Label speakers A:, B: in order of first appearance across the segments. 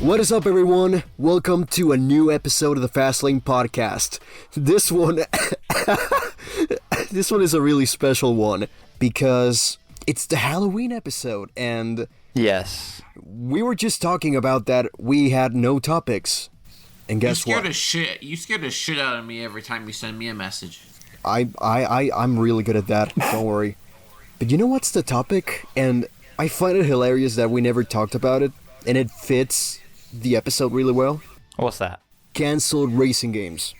A: What is up, everyone? Welcome to a new episode of the Fastlane Podcast. This one is a really special one because it's the Halloween episode, and
B: yes,
A: we were just talking about that we had no topics. And guess what?
C: You scared the shit out of me every time you send me a message.
A: I'm really good at that. Don't worry. But you know what's the topic? And I find it hilarious that we never talked about it, and it fits the episode really well.
B: What's that?
A: Cancelled racing games.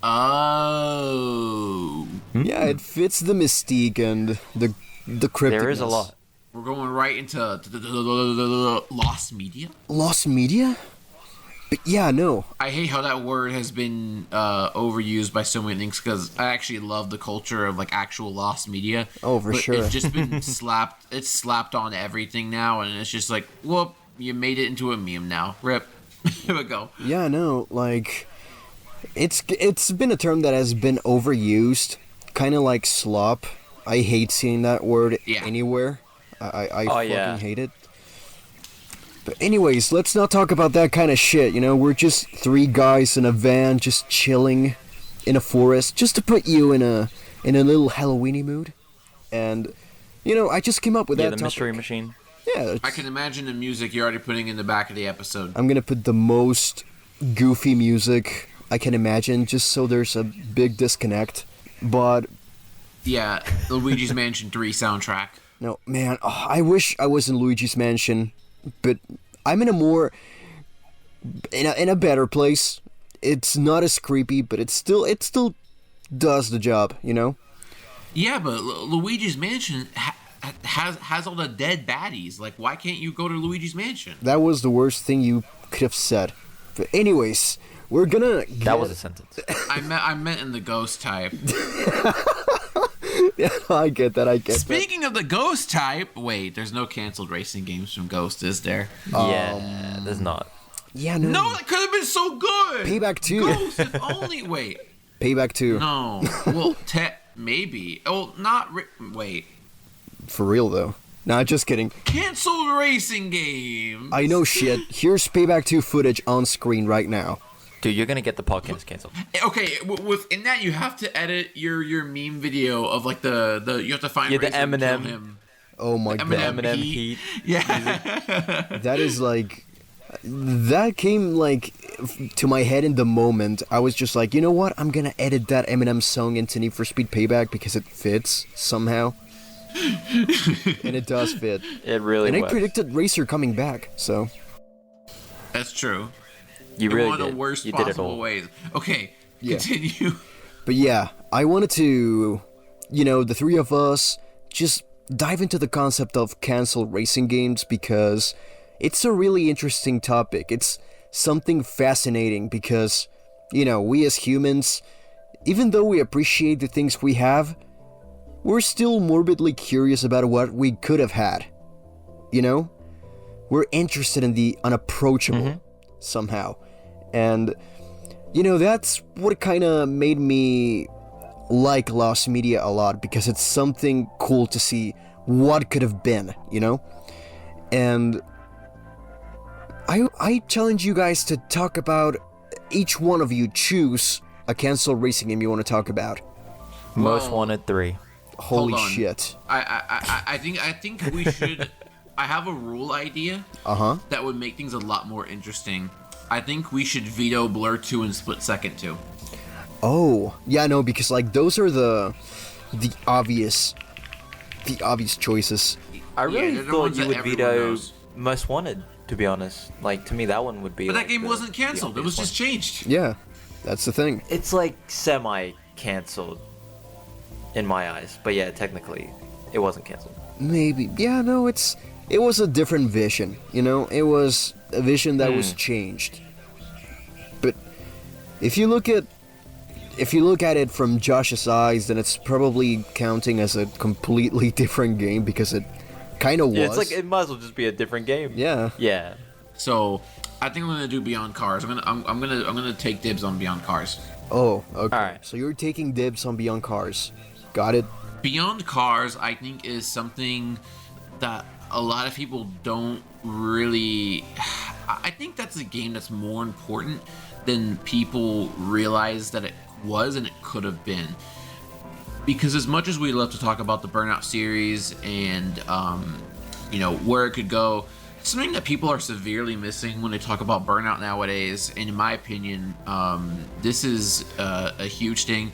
C: Oh.
A: Yeah, it fits the mystique and the crypticness.
B: There is a lot.
C: We're going right into the lost media.
A: Lost media? But yeah, no.
C: I hate how that word has been overused by so many things because I actually love the culture of like actual lost media.
A: Oh, for sure.
C: It's just been slapped. It's slapped on everything now, and it's just like, whoop, you made it into a meme now. Rip. Here we go.
A: Yeah, no, like it's been a term that has been overused, kind of like slop. I hate seeing that word anywhere. I fucking hate it. But anyways, let's not talk about that kind of shit, you know? We're just three guys in a van just chilling in a forest just to put you in a little Halloweeny mood. And, you know, I just came up with that
B: the
A: topic.
B: mystery machine.
A: Yeah.
C: I can imagine the music you're already putting in the back of the episode.
A: I'm gonna put the most goofy music I can imagine just so there's a big disconnect. But...
C: yeah, Luigi's Mansion 3 soundtrack.
A: No, man, I wish I was in Luigi's Mansion, but I'm in a better place. It's not as creepy, but it still does the job, you know?
C: Yeah, but Luigi's Mansion has all the dead baddies. Like, why can't you go to Luigi's Mansion?
A: That was the worst thing you could have said. But anyways, we're gonna
B: That was a sentence.
C: I meant in the ghost type.
A: Yeah, I get that.
C: Speaking of the ghost type, wait, there's no canceled racing games from Ghost, is there?
B: Yeah, there's not.
A: Yeah, no.
C: No, that could have been so good.
A: Payback 2.
C: Ghost, if only. Wait.
A: Payback 2.
C: No. Well, maybe. Oh, not. Wait.
A: For real though. Nah, just kidding.
C: Canceled racing games.
A: I know shit. Here's Payback 2 footage on screen right now.
B: Dude, you're gonna get the podcast canceled.
C: Okay, within that you have to edit your meme video of like the you have to find
B: the
C: Razor and kill
B: Eminem.
C: him.
A: Oh my god.
B: Eminem Heat.
C: Yeah.
A: That is like... that came like to my head in the moment. I was just like, you know what? I'm gonna edit that Eminem song into Need for Speed Payback because it fits somehow. And it does fit.
B: It really
A: And
B: was.
A: I predicted Racer coming back, so...
C: That's true.
B: You
C: In
B: really
C: one of
B: did.
C: the worst
B: You did it
C: possible
B: all.
C: ways. Okay,
A: Yeah.
C: continue.
A: But yeah, I wanted to, you know, the three of us just dive into the concept of canceled racing games because it's a really interesting topic. It's something fascinating because, you know, we as humans, even though we appreciate the things we have, we're still morbidly curious about what we could have had. You know? We're interested in the unapproachable somehow. And, you know, that's what kind of made me like Lost Media a lot, because it's something cool to see what could have been, you know? And I challenge you guys to talk about, each one of you choose a canceled racing game you want to talk about.
B: Most Wanted 3.
A: Holy
C: Hold on.
A: shit.
C: I think we should. I have a rule idea that would make things a lot more interesting. I think we should veto Blur 2 and Split Second 2.
A: Oh, yeah, no, because like those are the obvious choices.
B: I really
C: they're the
B: thought
C: ones
B: you
C: that
B: would
C: everyone
B: veto
C: knows.
B: Most Wanted, to be honest. Like, to me, that one would be.
C: But
B: like,
C: that game
B: the-
C: wasn't
B: the
C: canceled. It was
B: obvious
C: just changed.
A: Yeah, that's the thing.
B: one. It's like semi-canceled in my eyes, but yeah, technically, it wasn't canceled.
A: Maybe. Yeah, no, it was a different vision, you know? It was a vision that was changed. But if you look at it from Josh's eyes, then it's probably counting as a completely different game because it kind of was.
B: Yeah, it's like it might as well just be a different game.
A: Yeah.
B: Yeah.
C: So I think I'm gonna do Beyond Cars. I'm gonna take dibs on Beyond Cars.
A: Oh, okay.
B: Alright.
A: So you're taking dibs on Beyond Cars. Got it?
C: Beyond Cars, I think, is something that a lot of people don't really. I think that's a game that's more important than people realize that it was and it could have been. Because as much as we love to talk about the Burnout series and where it could go, something that people are severely missing when they talk about Burnout nowadays, and in my opinion, this is a huge thing.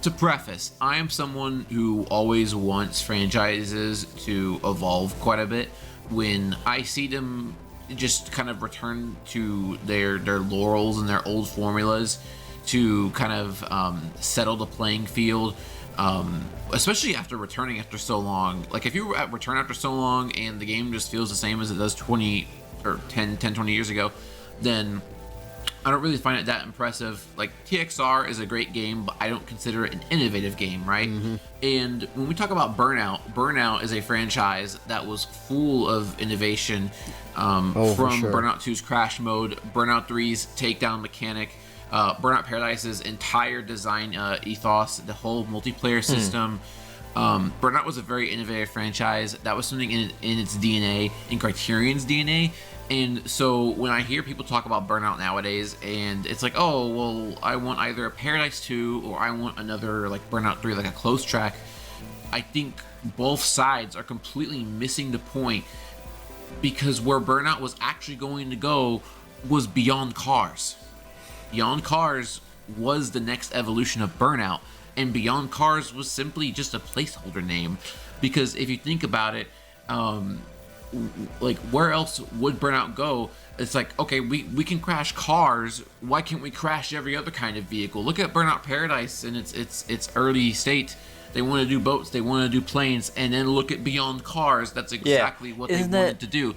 C: To preface, I am someone who always wants franchises to evolve quite a bit. When I see them just kind of return to their laurels and their old formulas to kind of settle the playing field, especially after returning after so long. Like, if you return after so long and the game just feels the same as it does 20 years ago, then I don't really find it that impressive. Like, TXR is a great game, but I don't consider it an innovative game, right? Mm-hmm. And when we talk about Burnout is a franchise that was full of innovation, from sure. Burnout 2's Crash Mode, Burnout 3's Takedown mechanic, Burnout Paradise's entire design ethos, the whole multiplayer system. Burnout was a very innovative franchise. That was something in its DNA, in Criterion's DNA. And so when I hear people talk about Burnout nowadays, and it's like, oh, well, I want either a Paradise 2 or I want another, like, Burnout 3, like a close track, I think both sides are completely missing the point, because where Burnout was actually going to go was Beyond Cars. Beyond Cars was the next evolution of Burnout, and Beyond Cars was simply just a placeholder name, because if you think about it, like, where else would Burnout go? It's like, okay, we can crash cars, why can't we crash every other kind of vehicle? Look at Burnout Paradise in its early state. They want to do boats, they want to do planes, and then look at Beyond Cars. That's exactly what they wanted to do.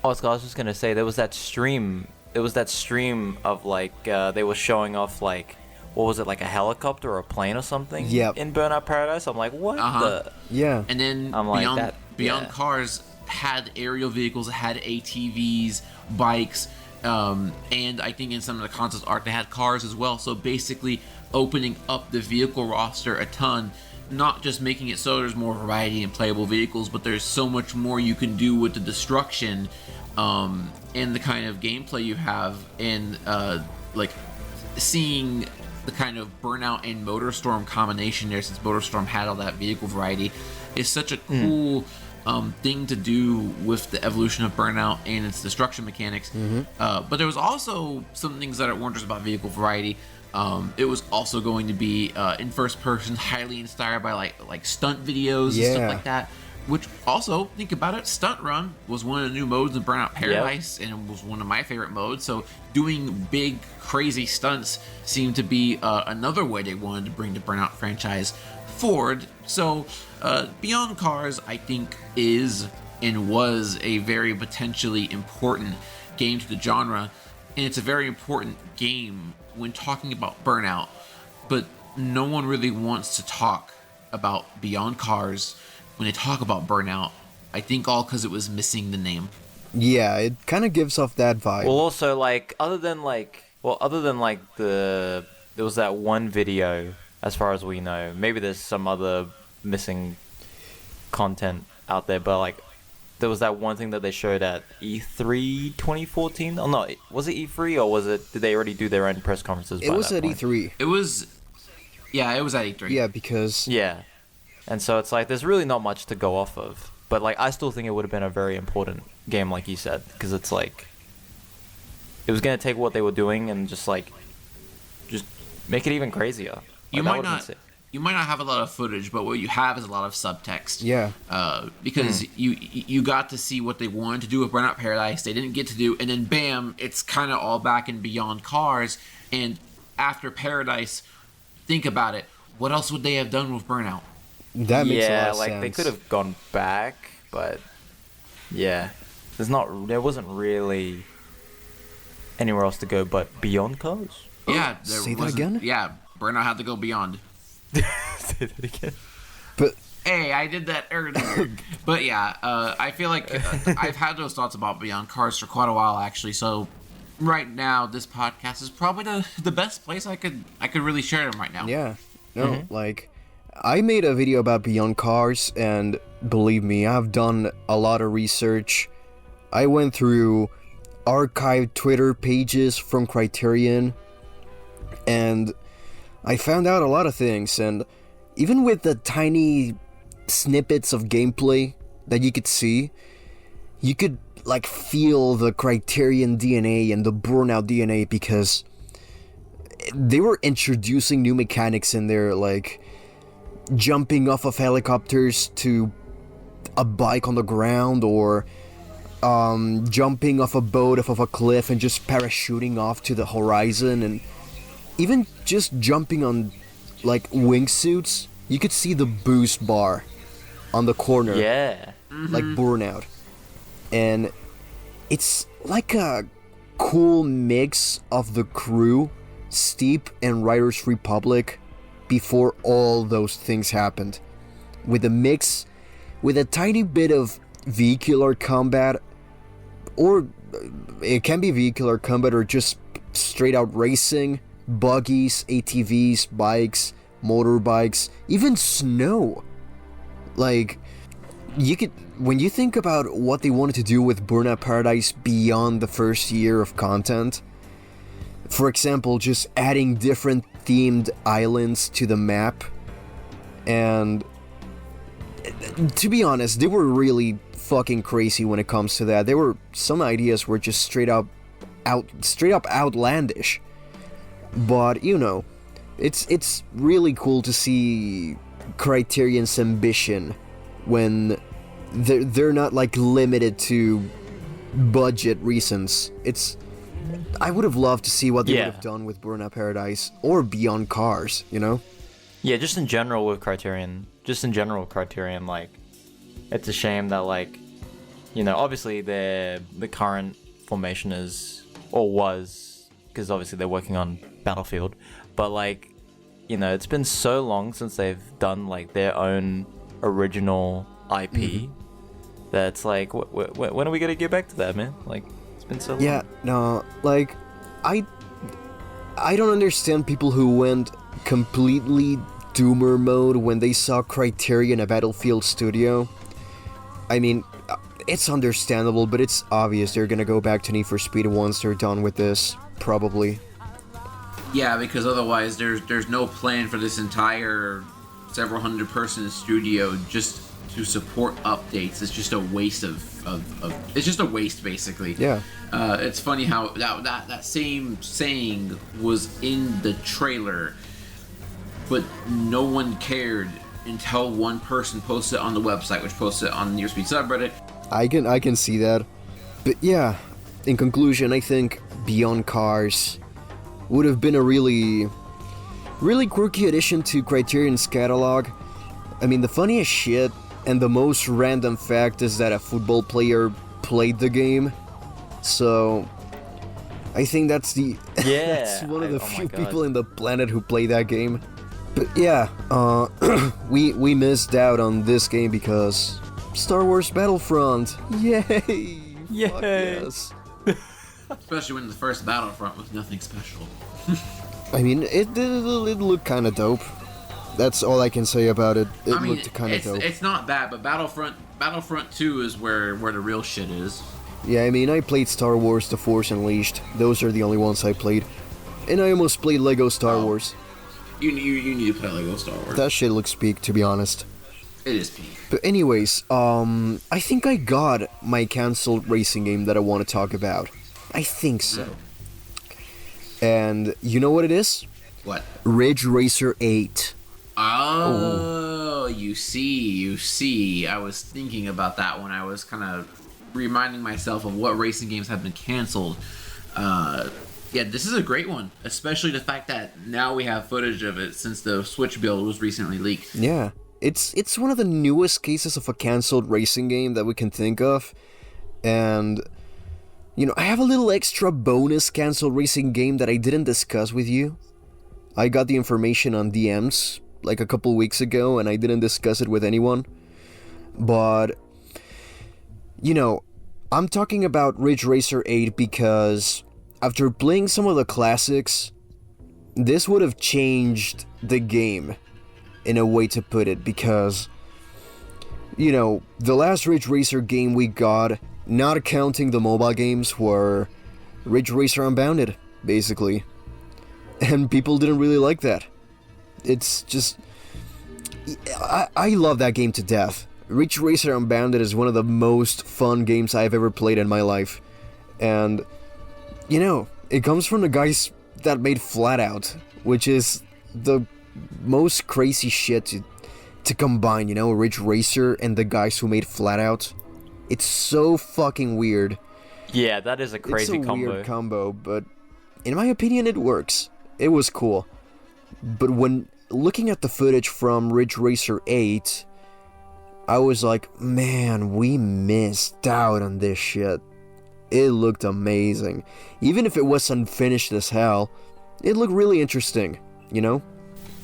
B: I was just gonna say, there was that stream of, like, they were showing off, like, what was it, like a helicopter or a plane or something?
A: Yep.
B: In Burnout Paradise. I'm like, what the?
A: Yeah.
C: And then
B: I'm like,
C: Beyond Cars had aerial vehicles, it had ATVs, bikes, and I think in some of the concept art they had cars as well. So basically opening up the vehicle roster a ton, not just making it so there's more variety in playable vehicles, but there's so much more you can do with the destruction and the kind of gameplay you have, and like seeing the kind of Burnout and MotorStorm combination there, since MotorStorm had all that vehicle variety, is such a cool thing to do with the evolution of Burnout and its destruction mechanics. But there was also some things that weren't just about vehicle variety. It was also going to be in first person, highly inspired by like stunt videos and stuff like that. Which also, think about it, Stunt Run was one of the new modes in Burnout Paradise, and it was one of my favorite modes. So doing big, crazy stunts seemed to be another way they wanted to bring the Burnout franchise forward. So Beyond Cars, I think, is and was a very potentially important game to the genre, and it's a very important game when talking about Burnout, but no one really wants to talk about Beyond Cars when they talk about Burnout. I think all because it was missing the name.
A: Yeah, it kind of gives off that vibe.
B: Well, also, like, other than there was that one video, as far as we know. Maybe there's some other missing content out there, but, like, there was that one thing that they showed at E3 2014. Oh no, was it E3 or did they already do their own press conferences?
A: It was at E3.
C: It was at E3.
A: Yeah, because
B: and so it's like there's really not much to go off of. But, like, I still think it would have been a very important game, like you said, because it's like it was gonna take what they were doing and just make it even crazier.
C: You might not have a lot of footage, but what you have is a lot of subtext.
A: Yeah.
C: Because you got to see what they wanted to do with Burnout Paradise. They didn't get to do, and then bam, it's kind of all back in Beyond Cars. And after Paradise, think about it. What else would they have done with Burnout?
A: That makes a lot of
B: sense. They could have gone back, but there wasn't really anywhere else to go but Beyond Cars.
C: Yeah,
A: say that again.
C: Yeah, Burnout had to go beyond.
B: Say that again.
A: But
C: hey, I did that earlier. But yeah, I feel like I've had those thoughts about Beyond Cars for quite a while, actually. So right now, this podcast is probably the best place I could really share them right now.
A: Yeah, no, like, I made a video about Beyond Cars, and believe me, I've done a lot of research. I went through archived Twitter pages from Criterion, and I found out a lot of things, and even with the tiny snippets of gameplay that you could see, you could like feel the Criterion DNA and the Burnout DNA, because they were introducing new mechanics in there, like jumping off of helicopters to a bike on the ground, or jumping off a boat off of a cliff and just parachuting off to the horizon, and even just jumping on like wingsuits. You could see the boost bar on the corner,
B: Yeah.
A: like Burnout, and it's like a cool mix of the Crew, Steep, and Riders Republic before all those things happened, with a mix, with a tiny bit of vehicular combat, or it can be vehicular combat or just straight out racing, buggies, ATVs, bikes, motorbikes, even snow. Like, you could, when you think about what they wanted to do with Burnout Paradise beyond the first year of content, for example, just adding different themed islands to the map, and to be honest, they were really fucking crazy when it comes to that. There were some ideas were just straight up outlandish. But you know, it's really cool to see Criterion's ambition when they're not like limited to budget reasons. I would have loved to see what they would have done with Burnout Paradise or Beyond Cars, you know?
B: Yeah, just in general with Criterion, like, it's a shame that, like, you know, obviously the current formation is, or was, because obviously they're working on Battlefield, but, like, you know, it's been so long since they've done, like, their own original IP that it's like, when are we gonna get back to that, man? Like, it's been so long.
A: Yeah, no, like, I don't understand people who went completely doomer mode when they saw Criterion a Battlefield studio. I mean, it's understandable, but it's obvious they're gonna go back to Need for Speed once they're done with this, probably.
C: Yeah, because otherwise there's no plan for this entire several hundred person studio just to support updates. It's just a waste of it's just a waste, basically.
A: Yeah.
C: It's funny how that same saying was in the trailer, but no one cared until one person posted it on the website, which posted it on the Need for Speed subreddit.
A: I can see that. But yeah, in conclusion, I think Beyond Cars would have been a really quirky addition to Criterion's catalog. I mean, the funniest shit and the most random fact is that a football player played the game. So I think that's that's one of the few people in the planet who play that game. But yeah, we missed out on this game because Star Wars Battlefront. Yay!
B: Yay!
A: Fuck yes.
C: Especially when the first Battlefront was nothing special.
A: I mean, it looked kind of dope. That's all I can say about it. It looked kind of dope.
C: It's not bad, but Battlefront 2 is where the real shit is.
A: Yeah, I mean, I played Star Wars: The Force Unleashed. Those are the only ones I played. And I almost played Lego Star Wars.
C: You need to play Lego Star Wars.
A: That shit looks peak, to be honest.
C: It is peak.
A: But anyways, I think I got my cancelled racing game that I want to talk about. I think so. And you know what it is?
C: What?
A: Ridge Racer 8.
C: Oh, you see. I was thinking about that when I was kind of reminding myself of what racing games have been canceled. Yeah, this is a great one, especially the fact that now we have footage of it since the Switch build was recently leaked.
A: Yeah, it's one of the newest cases of a canceled racing game that we can think of, and you know, I have a little extra bonus canceled racing game that I didn't discuss with you. I got the information on DMs like a couple weeks ago, and I didn't discuss it with anyone. But you know, I'm talking about Ridge Racer 8 because after playing some of the classics, this would have changed the game, in a way to put it, because, you know, the last Ridge Racer game we got not counting the mobile games, were Ridge Racer Unbounded, basically. And people didn't really like that. It's just... I love that game to death. Ridge Racer Unbounded is one of the most fun games I've ever played in my life. And, you know, it comes from the guys that made Flatout, which is the most crazy shit to combine, you know, Ridge Racer and the guys who made Flatout. It's so fucking weird.
B: Yeah, that is a crazy combo.
A: It's a weird combo, but in my opinion, it works. It was cool. But when looking at the footage from Ridge Racer 8, I was like, man, we missed out on this shit. It looked amazing. Even if it was unfinished as hell, it looked really interesting, you know?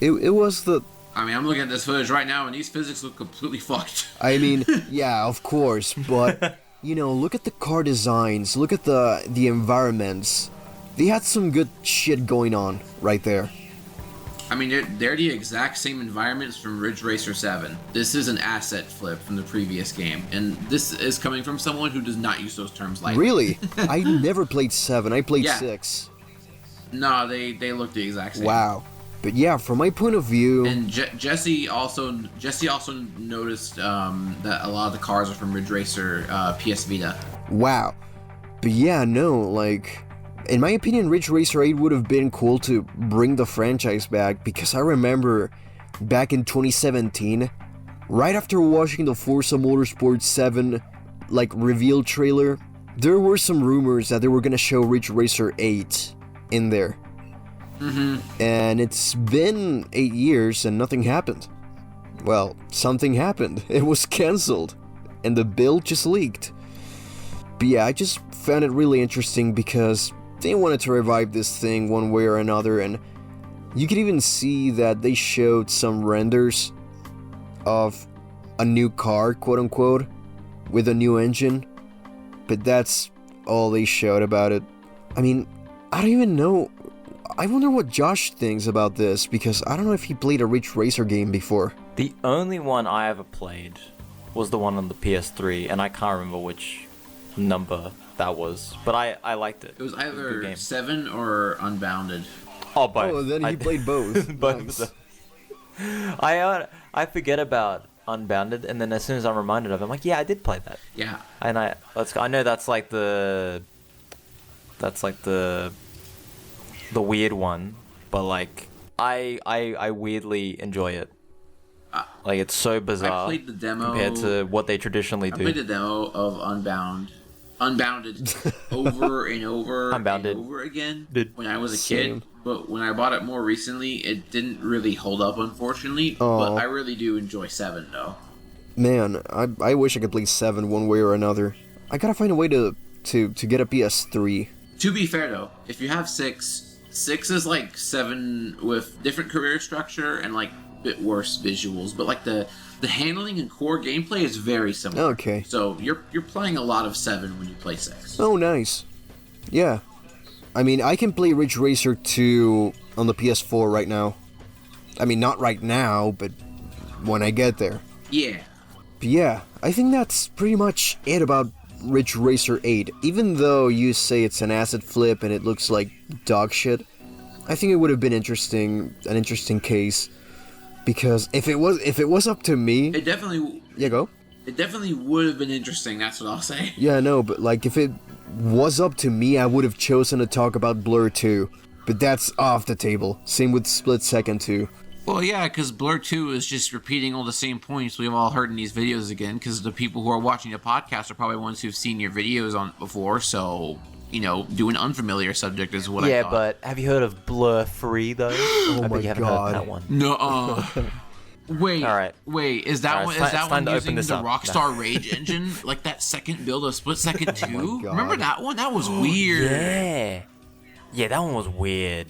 A: It was the...
C: I mean, I'm looking at this footage right now, and these physics look completely fucked.
A: I mean, yeah, of course, but, you know, look at the car designs, look at the environments. They had some good shit going on right there.
C: I mean, they're the exact same environments from Ridge Racer 7. This is an asset flip from the previous game, and this is coming from someone who does not use those terms lightly.
A: Really? I never played 7, I played
C: Yeah.
A: 6.
C: No, they look the exact same.
A: Wow. But yeah, from my point of view...
C: And Jesse also noticed that a lot of the cars are from Ridge Racer PS Vita.
A: Wow. But yeah, no, like... In my opinion, Ridge Racer 8 would have been cool to bring the franchise back, because I remember back in 2017, right after watching the Forza Motorsport 7 like reveal trailer, there were some rumors that they were gonna show Ridge Racer 8 in there. And it's been 8 years and nothing happened. Well, something happened. It was cancelled, and the build just leaked. But yeah, I just found it really interesting because they wanted to revive this thing one way or another, and you could even see that they showed some renders of a new car, quote unquote, with a new engine, but that's all they showed about it. I mean, I don't even know. I wonder what Josh thinks about this, because I don't know if he played a Ridge Racer game before.
B: The only one I ever played was the one on the PS3, and I can't remember which number that was, but I liked it.
C: It was
B: a good
C: either
B: game.
C: 7 or Unbounded.
B: Oh, both.
A: Oh, then he played both.
B: Both
A: Nice.
B: of them. I forget about Unbounded, and then as soon as I'm reminded of it, I'm like, yeah, I did play that.
C: Yeah.
B: And I know that's like the weird one, but like I weirdly enjoy it. Like, it's so bizarre.
C: I played the demo
B: compared to what they traditionally do.
C: I played the demo of Unbounded over and over
B: Unbounded.
C: and over again
B: Did-
C: when I was a
A: Same.
C: kid. But when I bought it more recently, it didn't really hold up, unfortunately.
A: Aw.
C: But I really do enjoy 7, though.
A: Man, I wish I could play 7 one way or another. I gotta find a way to get a PS3.
C: To be fair, though, if you have 6 is like 7 with different career structure and like a bit worse visuals. But like the handling and core gameplay is very similar.
A: Okay.
C: So you're playing a lot of 7 when you play 6.
A: Oh, nice. Yeah. I mean, I can play Ridge Racer 2 on the PS4 right now. I mean, not right now, but when I get there.
C: Yeah.
A: But yeah, I think that's pretty much it about Ridge Racer 8. Even though you say it's an asset flip and it looks like dog shit, I think it would have been an interesting case. Because if it was up to me...
C: It definitely...
A: Yeah, go.
C: It definitely would have been interesting, that's what I'll say.
A: Yeah, no, but like if it was up to me, I would have chosen to talk about Blur 2. But that's off the table. Same with Split Second 2.
C: Well, yeah, because Blur 2 is just repeating all the same points we've all heard in these videos again, because the people who are watching the podcast are probably ones who've seen your videos on before, so, you know, do an unfamiliar subject is what I
B: Yeah,
C: thought.
B: but have you heard of Blur 3 though? I
A: my
B: bet you haven't
A: God.
B: heard that one.
C: No, Wait,
B: All right.
C: wait, is that
B: All right,
C: one?
B: it's
C: Is that
B: time
C: one
B: to open
C: using
B: this
C: the
B: up.
C: Rockstar Rage engine, like that second build of Split Second 2?
A: God.
C: Remember that one? That was weird.
B: Yeah, that one was weird.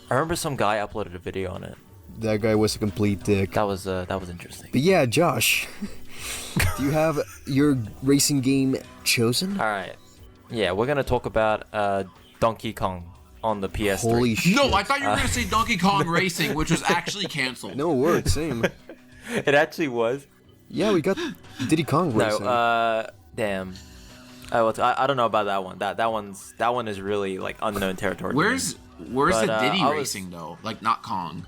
B: I remember some guy uploaded a video on it.
A: That guy was a complete dick.
B: That was interesting.
A: But yeah, Josh, do you have your racing game chosen?
B: All right. Yeah, we're gonna talk about Donkey Kong on the PS3.
A: Holy shit.
C: No, I thought you were going to say Donkey Kong Racing, which was actually canceled.
A: No word, same.
B: It actually was.
A: Yeah, we got Diddy Kong racing.
B: No, damn. Oh, I don't know about that one. That one is really like unknown territory. to me.
C: Where's
B: But,
C: the Diddy
B: I was-
C: racing though? Like not Kong.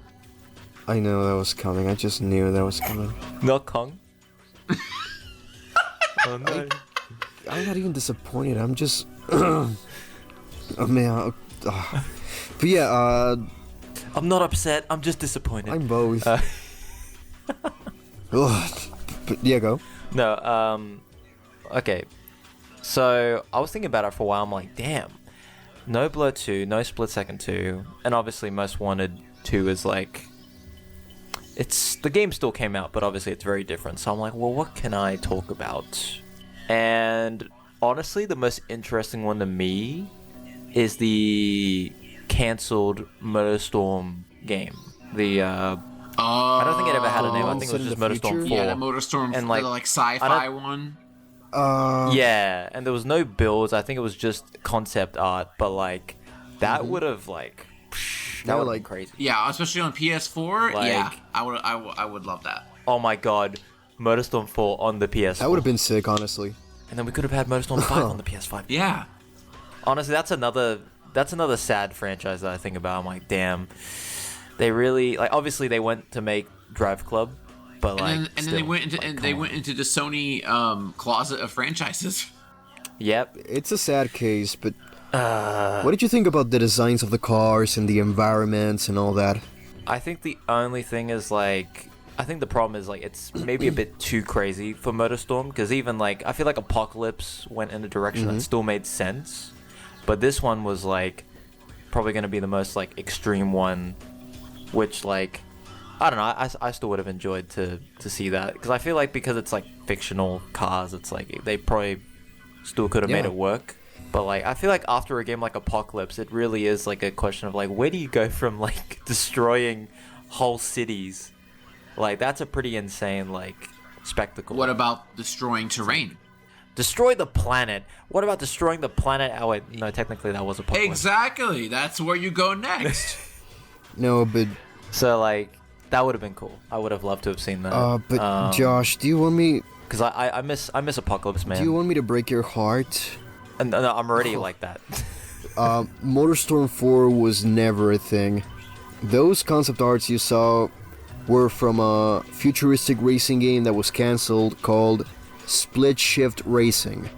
A: I know that was coming. I just knew that was coming.
B: Not Kong? Oh no.
A: I'm not even disappointed. I'm just. Oh man. But yeah,
B: I'm not upset. I'm just disappointed.
A: I'm both.
B: Uh.
A: Ugh. But yeah, go.
B: No, okay. So, I was thinking about it for a while. I'm like, damn. No Blur 2, no Split Second 2, and obviously Most Wanted 2 is like... the game still came out, but obviously it's very different. So I'm like, well, what can I talk about? And honestly, the most interesting one to me is the cancelled MotorStorm game. I don't think it ever had a name. I think it was just MotorStorm 4.
C: Yeah, the MotorStorm,
B: And, like,
C: like sci-fi one.
B: Yeah, and there was no builds. I think it was just concept art, but like that would have like that
A: Yeah,
B: would
A: like-
B: like crazy.
C: Yeah, especially on PS4.
B: Like-
C: yeah, I would love that.
B: Oh my god, MotorStorm 4 on the PS4.
A: That would have been sick, honestly.
B: And then we could have had MotorStorm 5 on the PS5.
C: Yeah.
B: Honestly, that's another sad franchise that I think about. I'm like, damn, they really like. Obviously, they went to make Drive Club, but like,
C: And then they
B: still,
C: went into
B: like,
C: they
B: come
C: went
B: on.
C: into the Sony closet of franchises.
B: Yep.
A: It's a sad case, but what did you think about the designs of the cars and the environments and all that?
B: I think the only thing is like, I think the problem is like it's maybe a bit too crazy for MotorStorm, because even like I feel like Apocalypse went in a direction that still made sense, but this one was like probably going to be the most like extreme one, which like I don't know, I still would have enjoyed to see that, because I feel like because it's like fictional cars, it's like they probably still could have made
A: Yeah.
B: it work. But like I feel like after a game like Apocalypse, it really is like a question of like, where do you go from like destroying whole cities? Like that's a pretty insane like spectacle.
C: What about destroying terrain?
B: Destroy the planet? What about destroying the planet? Oh wait, no, technically that was Apocalypse.
C: Exactly. That's where you go next.
A: No, but
B: So like that would have been cool. I would have loved to have seen that.
A: Josh, do you want me?
B: Because I miss Apocalypse, man.
A: Do you want me to break your heart?
B: And no, I'm already like that.
A: MotorStorm 4 was never a thing. Those concept arts you saw were from a futuristic racing game that was cancelled called Split Shift Racing.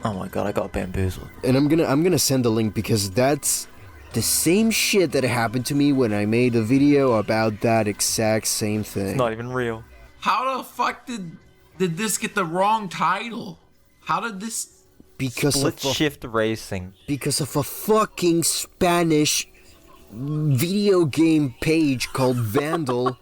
B: Oh my god, I got bamboozled.
A: And I'm gonna send a link because that's the same shit that happened to me when I made a video about that exact same thing.
B: It's not even real.
C: How the fuck did this get the wrong title? How did this?
A: because
B: Split
A: of a,
B: shift racing.
A: because of a fucking Spanish video game page called Vandal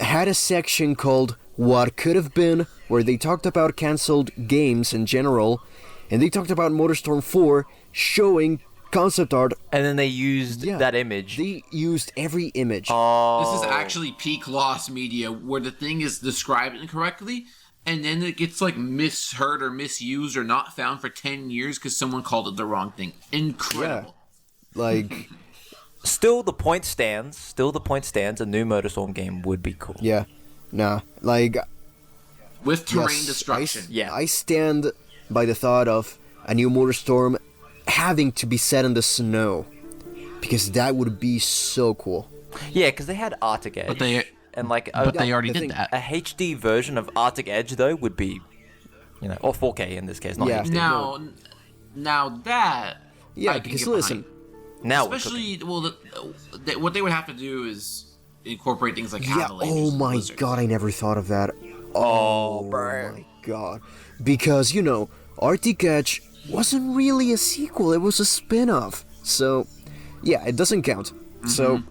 A: had a section called What Could Have Been, where they talked about cancelled games in general, and they talked about MotorStorm 4 showing concept art.
B: And then they used
A: Yeah,
B: that image.
A: They used every image.
B: Oh.
C: This is actually peak lost media, where the thing is described incorrectly, and then it gets like misheard or misused or not found for 10 years because someone called it the wrong thing. Incredible.
A: Like,
B: Still, the point stands. A new MotorStorm game would be cool.
A: yeah, nah, like,
C: With terrain
A: yes,
C: destruction.
B: Yeah.
A: I stand by the thought of a new MotorStorm having to be set in the snow, because that would be so cool.
B: Yeah, because they had Arctic Edge.
C: But they
B: and like
C: but
B: a,
C: they already
A: the
C: did
A: thing-
C: that.
B: a HD version of Arctic Edge though would be, you know, or 4K in this case, not
A: Yeah.
B: HD.
C: Now that
A: Yeah,
C: I can
A: because
C: get
A: listen,
C: behind.
B: Now we're
C: Especially what they would have to do is incorporate things like
A: yeah,
C: avalanches
A: oh
C: and
A: my
C: blizzards.
A: god, I never thought of that.
B: Oh, bro.
A: My god. Because, you know, Arctic Edge wasn't really a sequel, it was a spin-off. So, yeah, it doesn't count. So,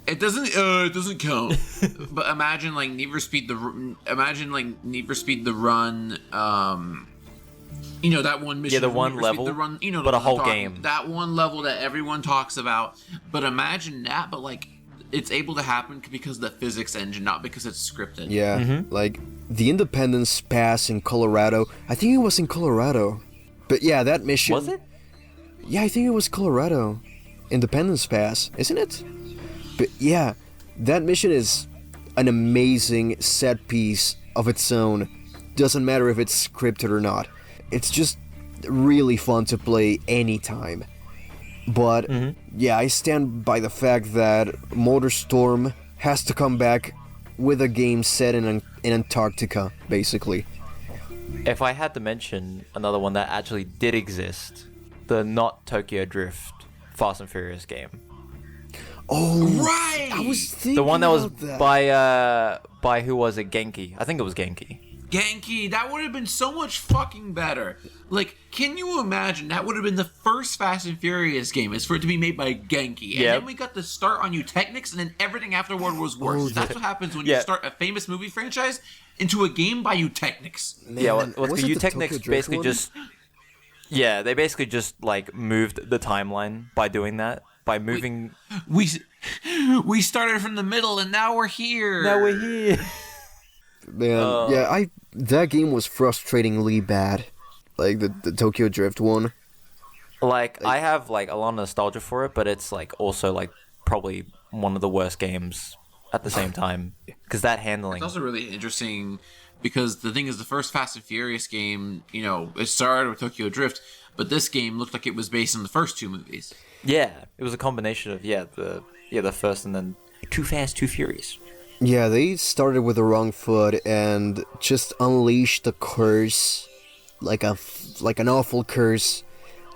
C: It doesn't count. But imagine like Need for Speed the Run. You know that one mission.
B: Yeah, the
C: from
B: one
C: Need for Speed
B: level,
C: the Run, you know,
B: but
C: the
B: a
C: one
B: whole
C: I'm talking-
B: game.
C: That one level that everyone talks about. But imagine that, but like it's able to happen because of the physics engine, not because it's scripted.
A: yeah, like, the Independence Pass in Colorado, I think it was in Colorado. But yeah, that mission...
B: Was it?
A: Yeah, I think it was Colorado. Independence Pass, isn't it? But yeah, that mission is an amazing set piece of its own. Doesn't matter if it's scripted or not. It's just really fun to play anytime. But yeah, I stand by the fact that MotorStorm has to come back with a game set in Antarctica, basically.
B: If I had to mention another one that actually did exist, the not Tokyo Drift Fast and Furious game.
A: Oh,
C: Right!
A: I was thinking
B: The one that was
A: about that.
B: by who was it? Genki. I think it was Genki.
C: Genki, that would have been so much fucking better. Like, can you imagine? That would have been the first Fast and Furious game, is for it to be made by Genki. And
B: Yep.
C: then we got the start on Eutechnics, and then everything afterward was worse.
A: Oh,
C: That's what happens when
B: Yeah.
C: you start a famous movie franchise into a game by Eutechnics.
A: Man,
B: Yeah, well,
A: was it the Tokyo
B: Eutechnics
A: Drift
B: basically
A: one?
B: just... Yeah, they basically just, like, moved the timeline by doing that. By moving...
C: We started from the middle, and now we're here.
B: Now we're here.
A: Man, yeah, that game was frustratingly bad. Like, the Tokyo Drift one.
B: Like, I have, like, a lot of nostalgia for it, but it's, like, also, like, probably one of the worst games at the same time. Because that handling...
C: It's also really interesting because the thing is, the first Fast and Furious game, you know, it started with Tokyo Drift, but this game looked like it was based on the first two movies.
B: Yeah, it was a combination of, the first and then Too Fast, Too Furious.
A: Yeah, they started with the wrong foot and just unleashed a curse, like an awful curse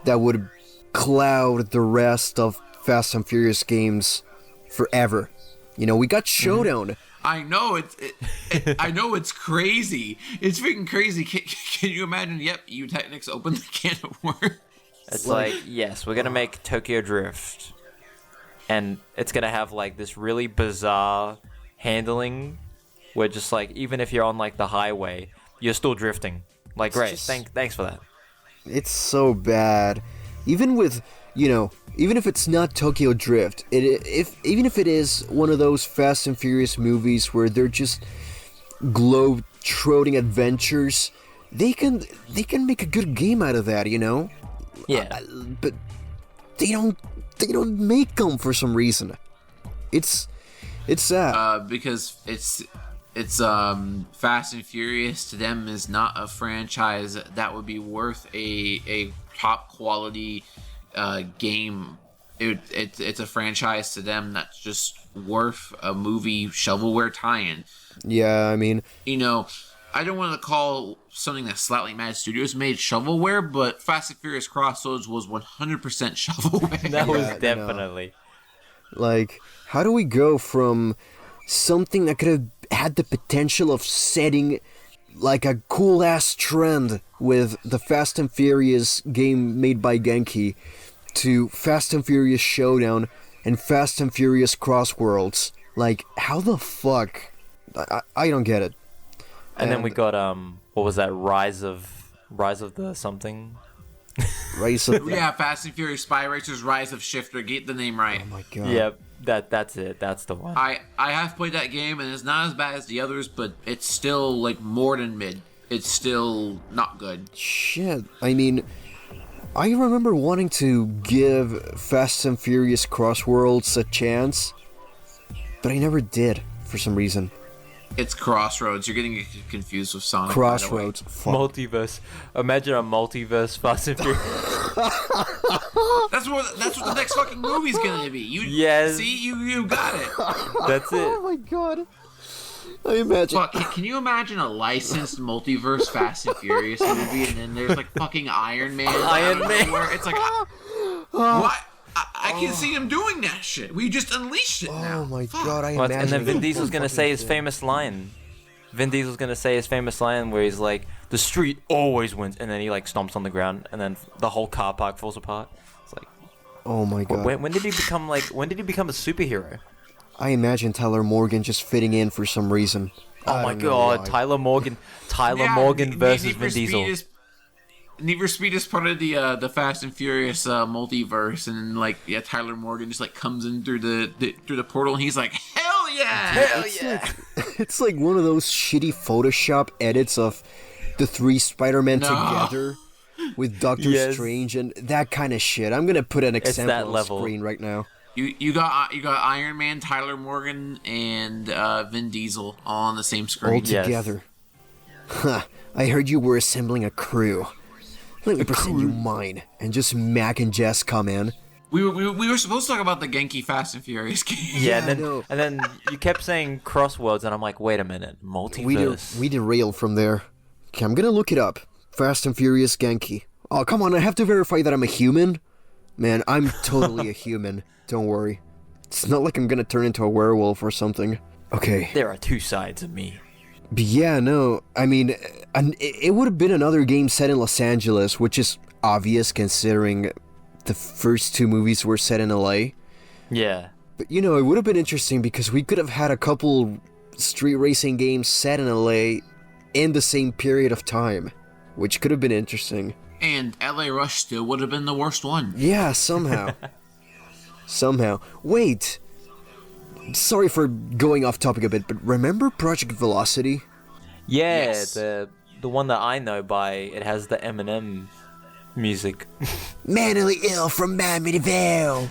A: that would cloud the rest of Fast and Furious games forever. You know, we got Showdown.
C: I know I know it's crazy. It's freaking crazy. Can you imagine? Yep, Eutechnics opened the can of worms.
B: It's like, yes, we're gonna make Tokyo Drift, and it's gonna have like this really bizarre handling, where just like even if you're on like the highway, you're still drifting. Like, great,
A: just-
B: thanks for that.
A: It's so bad. Even with, even if it's not Tokyo Drift, even if it is one of those Fast and Furious movies where they're just globe-trotting adventures, they can make a good game out of that,
B: Yeah,
A: but they don't make them for some reason. It's sad.
C: Because it's Fast and Furious to them is not a franchise that would be worth a top quality game. It's a franchise to them that's just worth a movie shovelware tie-in.
A: Yeah, I mean,
C: I don't want to call something that Slightly Mad Studios made shovelware, but Fast and Furious Crossroads was 100% shovelware.
B: that was
A: Yeah,
B: definitely.
A: like, how do we go from something that could have had the potential of setting like a cool ass trend with the Fast and Furious game made by Genki to Fast and Furious Showdown and Fast and Furious Crossworlds? Like, how the fuck? I don't get it.
B: And then we got what was that? Rise of the something.
A: Right? So,
C: Yeah, Fast and Furious Spy Racers Rise of Shifter. Get the name right.
A: oh my god.
B: Yep, that's it. That's the one.
C: I have played that game, and it's not as bad as the others, but it's still, like, more than mid. It's still not good.
A: Shit. I mean, I remember wanting to give Fast and Furious Crossworlds a chance, but I never did for some reason.
C: It's Crossroads. You're getting confused with Sonic. by the way.
A: Crossroads. Fuck.
B: Multiverse. Imagine a multiverse Fast and Furious.
C: That's what the next fucking movie's gonna be.
B: Yes.
C: See, you got it.
B: That's
A: Oh
B: it.
A: my god. I imagine.
C: Fuck, can you imagine a licensed multiverse Fast and Furious movie, and then there's like fucking Iron Man?
B: Iron Man.
C: Where it's like, what? I can see him doing that shit. We just unleashed it now.
A: Oh my
C: Fuck.
A: god, I
B: Well,
A: imagine.
B: and then Vin
A: it.
B: Diesel's gonna say his famous line. Vin Diesel's gonna say his famous line where he's like, "The street always wins," and then he like stomps on the ground, and then the whole car park falls apart. It's like,
A: Oh my god.
B: when did he become a superhero?
A: I imagine Tyler Morgan just fitting in for some reason.
B: Oh
A: I
B: my
A: don't know
B: god,
A: why.
B: Tyler Morgan
C: Yeah,
B: versus
C: Need for
B: Vin Diesel.
C: Need for Speed is part of the Fast and Furious multiverse, and like Tyler Morgan just like comes in through the portal, and he's like, hell yeah!
B: Hell
A: It's
B: yeah!
A: like it's like one of those shitty Photoshop edits of the three Spider-Men
C: No.
A: together with Doctor
B: Yes.
A: Strange and that kind of shit. I'm gonna put an
B: It's
A: example
B: that
A: on
B: level.
A: screen right now.
C: You got Iron Man, Tyler Morgan, and Vin Diesel all on the same
A: All
C: screen.
B: Yes.
A: together. Huh. I heard you were assembling a crew. Let me present you mine, and just Mac and Jess come in.
C: We were supposed to talk about the Genki Fast and Furious game.
B: Yeah,
A: I know.
B: and then you kept saying crosswords, and I'm like, wait a minute, multiverse.
A: We derailed from there. Okay, I'm gonna look it up. Fast and Furious Genki. Oh, come on, I have to verify that I'm a human? Man, I'm totally a human. Don't worry. It's not like I'm gonna turn into a werewolf or something. Okay.
B: There are two sides of me.
A: But yeah, no, I mean, it would have been another game set in Los Angeles, which is obvious considering the first two movies were set in LA.
B: Yeah.
A: But you know, it would have been interesting because we could have had a couple street racing games set in LA in the same period of time, which could have been interesting.
C: And LA Rush still would have been the worst one.
A: Yeah, somehow. Somehow. Wait. Sorry for going off topic a bit, but remember Project Velocity?
B: Yeah,
C: Yes.
B: the one that I know by, it has the Eminem music.
A: Mentally ill from Amityville.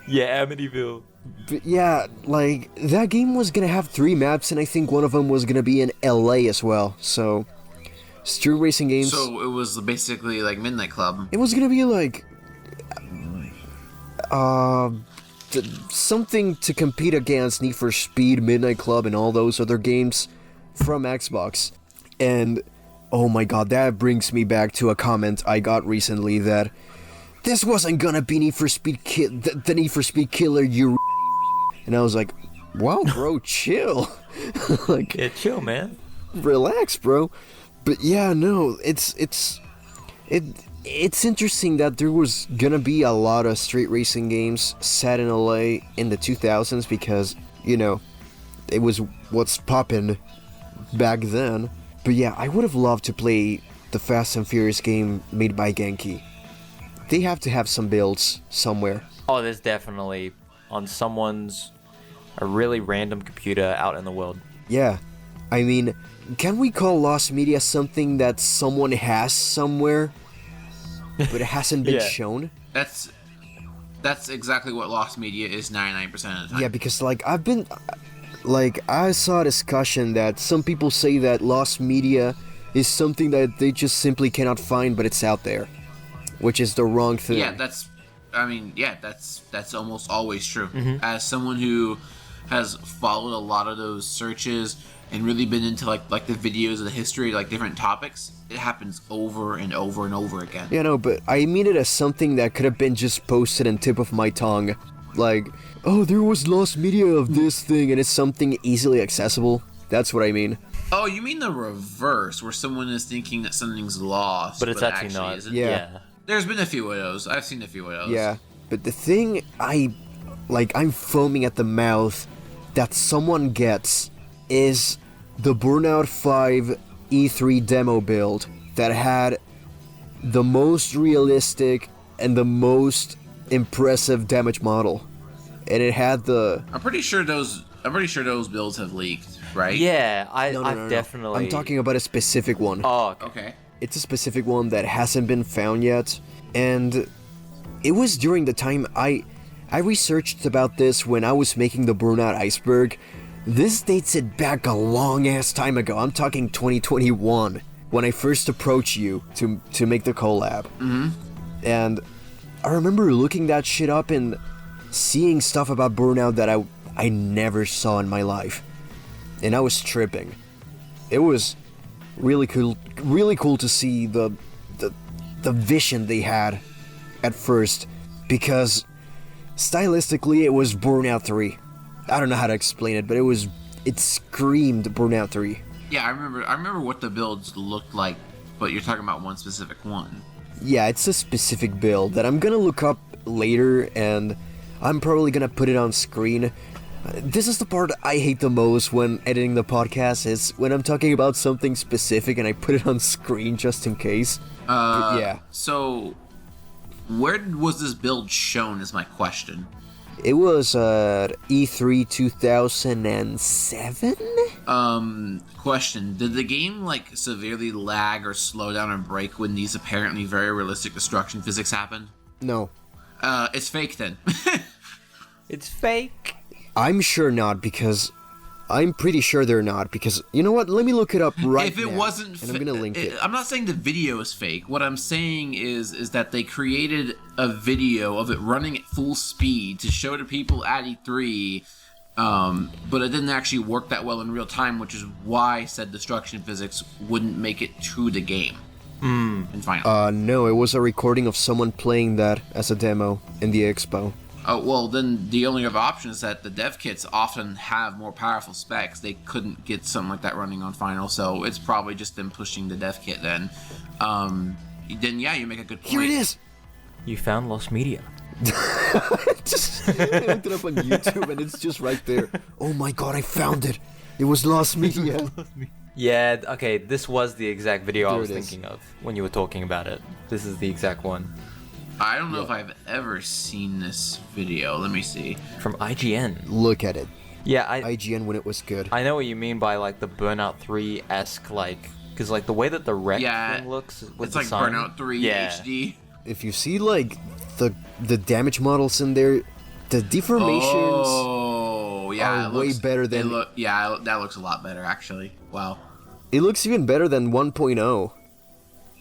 B: Yeah, Amityville.
A: But yeah, like, that game was gonna have 3 maps, and I think one of them was gonna be in LA as well, so... Street racing games...
C: So it was basically like Midnight Club.
A: It was gonna be like... something to compete against Need for Speed, Midnight Club, and all those other games from Xbox. And... oh my god, that brings me back to a comment I got recently that... this wasn't gonna be Need for Speed the Need for Speed killer, you... And I was like, wow, bro, chill. Like,
B: Yeah, chill, man.
A: relax, bro. But yeah, no, it's interesting that there was gonna be a lot of street racing games set in LA in the 2000s because, you know, it was what's poppin' back then. But yeah, I would have loved to play the Fast and Furious game made by Genki. They have to have some builds somewhere.
B: Oh, there's definitely on someone's a really random computer out in the world.
A: Yeah, I mean, can we call Lost Media something that someone has somewhere, but it hasn't been
B: Yeah.
A: shown?
C: That's exactly what Lost Media is 99% of the time.
A: Yeah, because I saw a discussion that some people say that Lost Media is something that they just simply cannot find, but it's out there, which is the wrong thing.
C: Yeah, that's almost always true. As someone who has followed a lot of those searches and really been into like the videos of the history, like different topics, it happens over and over and over again.
A: Yeah, no, but I mean it as something that could have been just posted on tip of my tongue. Like, oh, there was Lost Media of this thing, and it's something easily accessible. That's what I mean.
C: Oh, you mean the reverse, where someone is thinking that something's lost,
B: But it's actually not.
C: isn't?
A: Yeah.
C: There's been a few of those. I've seen a few of those.
A: Yeah, but the thing I'm foaming at the mouth that someone gets is the Burnout 5 E3 demo build that had the most realistic and the most impressive damage model. And it had the...
C: I'm pretty sure those builds have leaked, right?
B: Yeah,
A: No,
B: I've definitely.
A: I'm talking about a specific one.
B: Oh, okay.
C: Okay.
A: It's a specific one that hasn't been found yet, and it was during the time I researched about this when I was making the Burnout Iceberg. This dates it back a long ass time ago. I'm talking 2021 when I first approached you to make the collab. Mm-hmm. And I remember looking that shit up and seeing stuff about Burnout that I never saw in my life, and I was tripping. It was really cool to see the vision they had at first, because stylistically it was Burnout 3. I don't know how to explain it, but it screamed Burnout 3.
C: Yeah, I remember what the builds looked like, but you're talking about one specific one.
A: Yeah, it's a specific build that I'm gonna look up later, and I'm probably gonna put it on screen. This is the part I hate the most when editing the podcast, is when I'm talking about something specific and I put it on screen just in case. But yeah.
C: So, where was this build shown is my question.
A: It was E3 2007?
C: Question. Did the game, severely lag or slow down and break when these apparently very realistic destruction physics happen?
A: No.
C: It's fake then.
B: It's fake.
A: I'm sure not, because I'm pretty sure they're not, because you know what? Let me look it up right
C: If it
A: now,
C: wasn't,
A: and I'm gonna link it.
C: I'm not saying the video is fake. What I'm saying is that they created a video of it running at full speed to show to people at E3, but it didn't actually work that well in real time, which is why said destruction physics wouldn't make it to the game. In final.
A: No, it was a recording of someone playing that as a demo in the expo.
C: Oh, well, then the only other option is that the dev kits often have more powerful specs. They couldn't get something like that running on Final, so it's probably just them pushing the dev kit then. Then, yeah, you make a good point.
A: Here it is!
B: You found lost media.
A: I looked it up on YouTube and it's just right there. Oh my god, I found it! It was lost media.
B: Yeah, okay, this was the exact video I
A: There
B: was
A: it is.
B: thinking of when you were talking about it. This is the exact one.
C: I don't know if I've ever seen this video. Let me see.
B: From IGN.
A: Look at it.
B: Yeah,
A: IGN when it was good.
B: I know what you mean by like the Burnout 3-esque, like, because like the way that the wreck
C: Yeah,
B: thing looks with
C: It's
B: the
C: like
B: sun.
C: Burnout 3
B: Yeah.
C: HD.
A: If you see like the damage models in there, the deformations
C: Oh, yeah.
A: are way better than.
C: that looks a lot better, actually. Wow.
A: It looks even better than 1.0.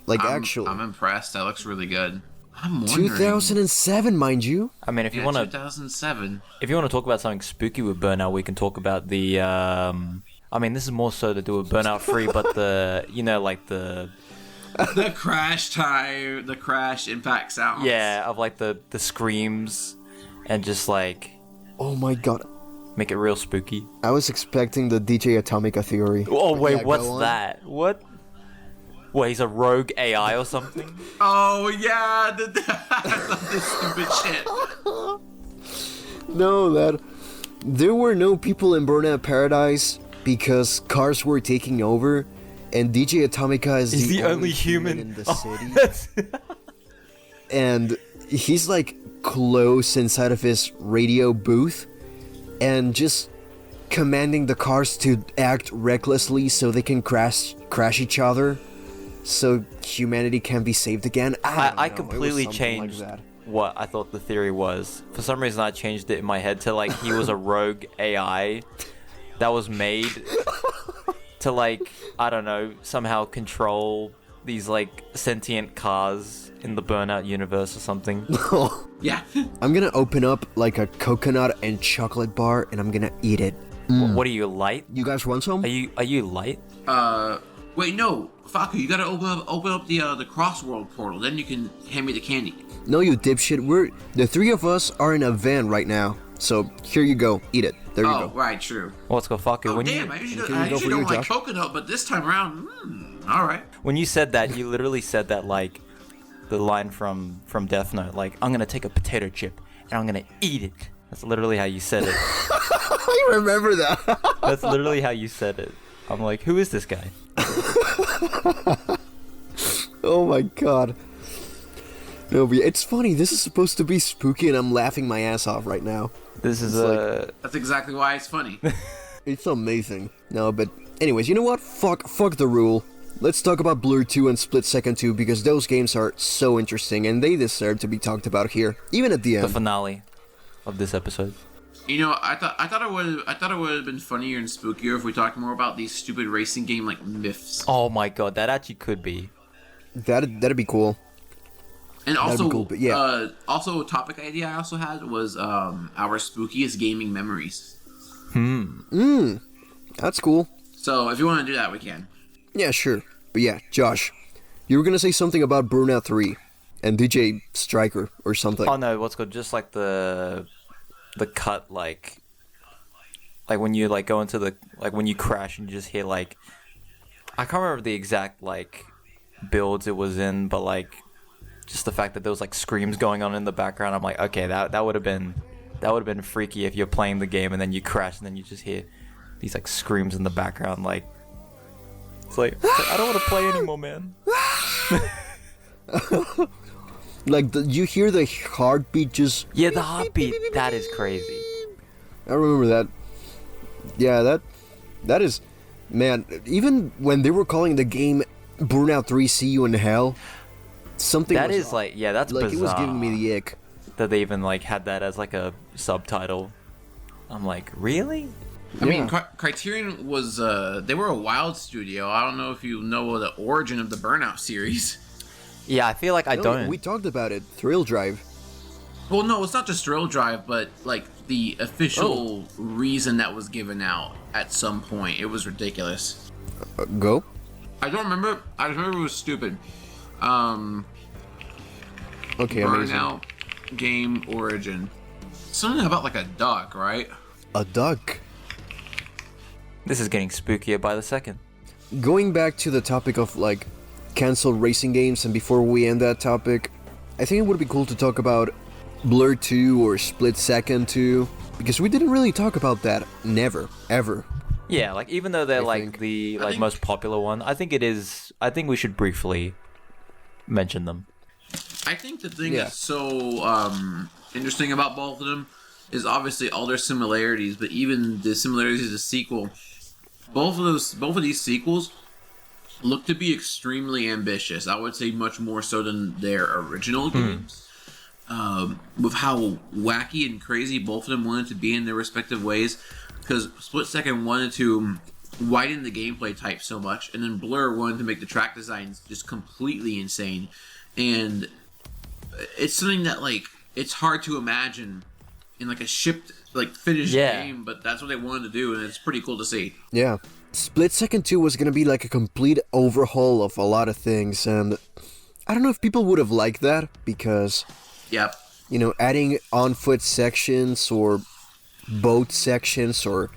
A: Like actually,
C: I'm impressed. That looks really good. I'm wondering.
A: 2007, mind you.
B: I mean, if you
C: Yeah,
B: want to
C: 2007.
B: if you want to talk about something spooky with Burnout, we can talk about the I mean, this is more so to do with Burnout 3, but the, you know, like the
C: The crash impact sounds.
B: yeah, of like the screams and just like
A: Oh my god,
B: make it real spooky.
A: I was expecting the DJ Atomica theory.
B: Oh
A: But
B: wait,
A: yeah, go
B: what's
A: on.
B: that? What? What, he's a rogue AI or something?
C: Oh yeah, I love this stupid shit.
A: No, that there were no people in Burnout Paradise because cars were taking over, and DJ Atomica is
B: He's
A: the only human in the city. And he's like close inside of his radio booth and just commanding the cars to act recklessly so they can crash each other so humanity can be saved again. I don't know,
B: I
A: it was
B: completely
A: something like
B: changed
A: that.
B: what I thought the theory was. For some reason, I changed it in my head to like he was a rogue AI that was made to like, I don't know, somehow control these like sentient cars in the Burnout universe or something.
C: Yeah.
A: I'm gonna open up like a coconut and chocolate bar and I'm gonna eat it.
B: What are you, light?
A: You guys want some?
B: Are you light?
C: Wait, no, Faku, you gotta open up the crossworld portal. Then you can hand me the candy.
A: No, you dipshit. The three of us are in a van right now. So here you go. Eat it. There you
C: Oh,
A: go.
C: right, true.
B: Well, let's go fuck it.
C: Oh,
B: When
C: damn,
B: you
C: I usually,
A: Can
C: I
A: you go
C: usually
A: for
C: don't
A: you,
C: like
A: Josh?
C: coconut, but this time around, all right.
B: when you said that, you literally said that like the line from Death Note, like I'm gonna take a potato chip and I'm gonna eat it. That's literally how you said it.
A: I remember that.
B: That's literally how you said it. I'm like, who is this guy?
A: Oh my god. No, but it's funny. This is supposed to be spooky and I'm laughing my ass off right now.
B: This is
A: It's
C: That's exactly why it's funny.
A: It's amazing. No, but anyways, you know what? Fuck the rule. Let's talk about Blur 2 and Split Second 2 because those games are so interesting and they deserve to be talked about here, even at the
B: the
A: end.
B: finale of this episode.
C: You know, I thought it would have been funnier and spookier if we talked more about these stupid racing game like myths.
B: Oh my god, that actually could be.
A: That'd be cool.
C: And
A: That'd
C: also,
A: be cool, but yeah.
C: Also a topic idea I also had was our spookiest gaming memories.
A: That's cool.
C: So if you want to do that, we can.
A: Yeah, sure. But yeah, Josh, you were gonna say something about Burnout 3 and DJ Striker or something.
B: Oh no, what's good? Just like the cut, like when you like go into the, like when you crash and you just hear like, I can't remember the exact like builds it was in, but like just the fact that there was like screams going on in the background. I'm like, okay, that would have been freaky if you're playing the game and then you crash and then you just hear these like screams in the background. Like it's like I don't want to play anymore, man.
A: Like you hear the heartbeat just.
B: Yeah, the heartbeat, that is crazy.
A: I remember that. Yeah, that is, man. Even when they were calling the game Burnout 3 See You in Hell, something
B: That
A: was
B: is
A: off.
B: like, yeah, that's
A: like
B: bizarre.
A: it was giving me the ick.
B: That they even like had that as like a subtitle. I'm like, really?
C: I mean,
A: Yeah.
C: Criterion was they were a wild studio. I don't know if you know the origin of the Burnout series.
B: Yeah, I feel like I
A: No,
B: don't.
A: we talked about it. Thrill Drive.
C: Well, no, it's not just Thrill Drive, but like the official reason that was given out at some point. It was ridiculous.
A: Go.
C: I don't remember. I just remember it was stupid.
A: Okay, amazing.
C: Burnout game origin. Something about like a duck, right?
A: A duck.
B: This is getting spookier by the second.
A: Going back to the topic of like canceled racing games, and before we end that topic, I think it would be cool to talk about Blur 2 or Split Second 2, because we didn't really talk about that. Never, ever.
B: Yeah, like even though they're
A: I
B: like
A: think.
B: the
C: I think-
B: most popular one, I think it is. I think we should briefly mention them.
C: I think the thing
A: Yeah.
C: that's so interesting about both of them is obviously all their similarities, but even the similarities of the sequel. Both of these sequels look to be extremely ambitious. I would say much more so than their original games. With how wacky and crazy both of them wanted to be in their respective ways. Because Split Second wanted to widen the gameplay type so much, and then Blur wanted to make the track designs just completely insane. And it's something that like it's hard to imagine in like a shipped like finished game, but that's what they wanted to do, and it's pretty cool to see.
A: Yeah. Split Second 2 was gonna be like a complete overhaul of a lot of things, and I don't know if people would have liked that, because,
C: Yep.
A: you know, adding on-foot sections or boat sections or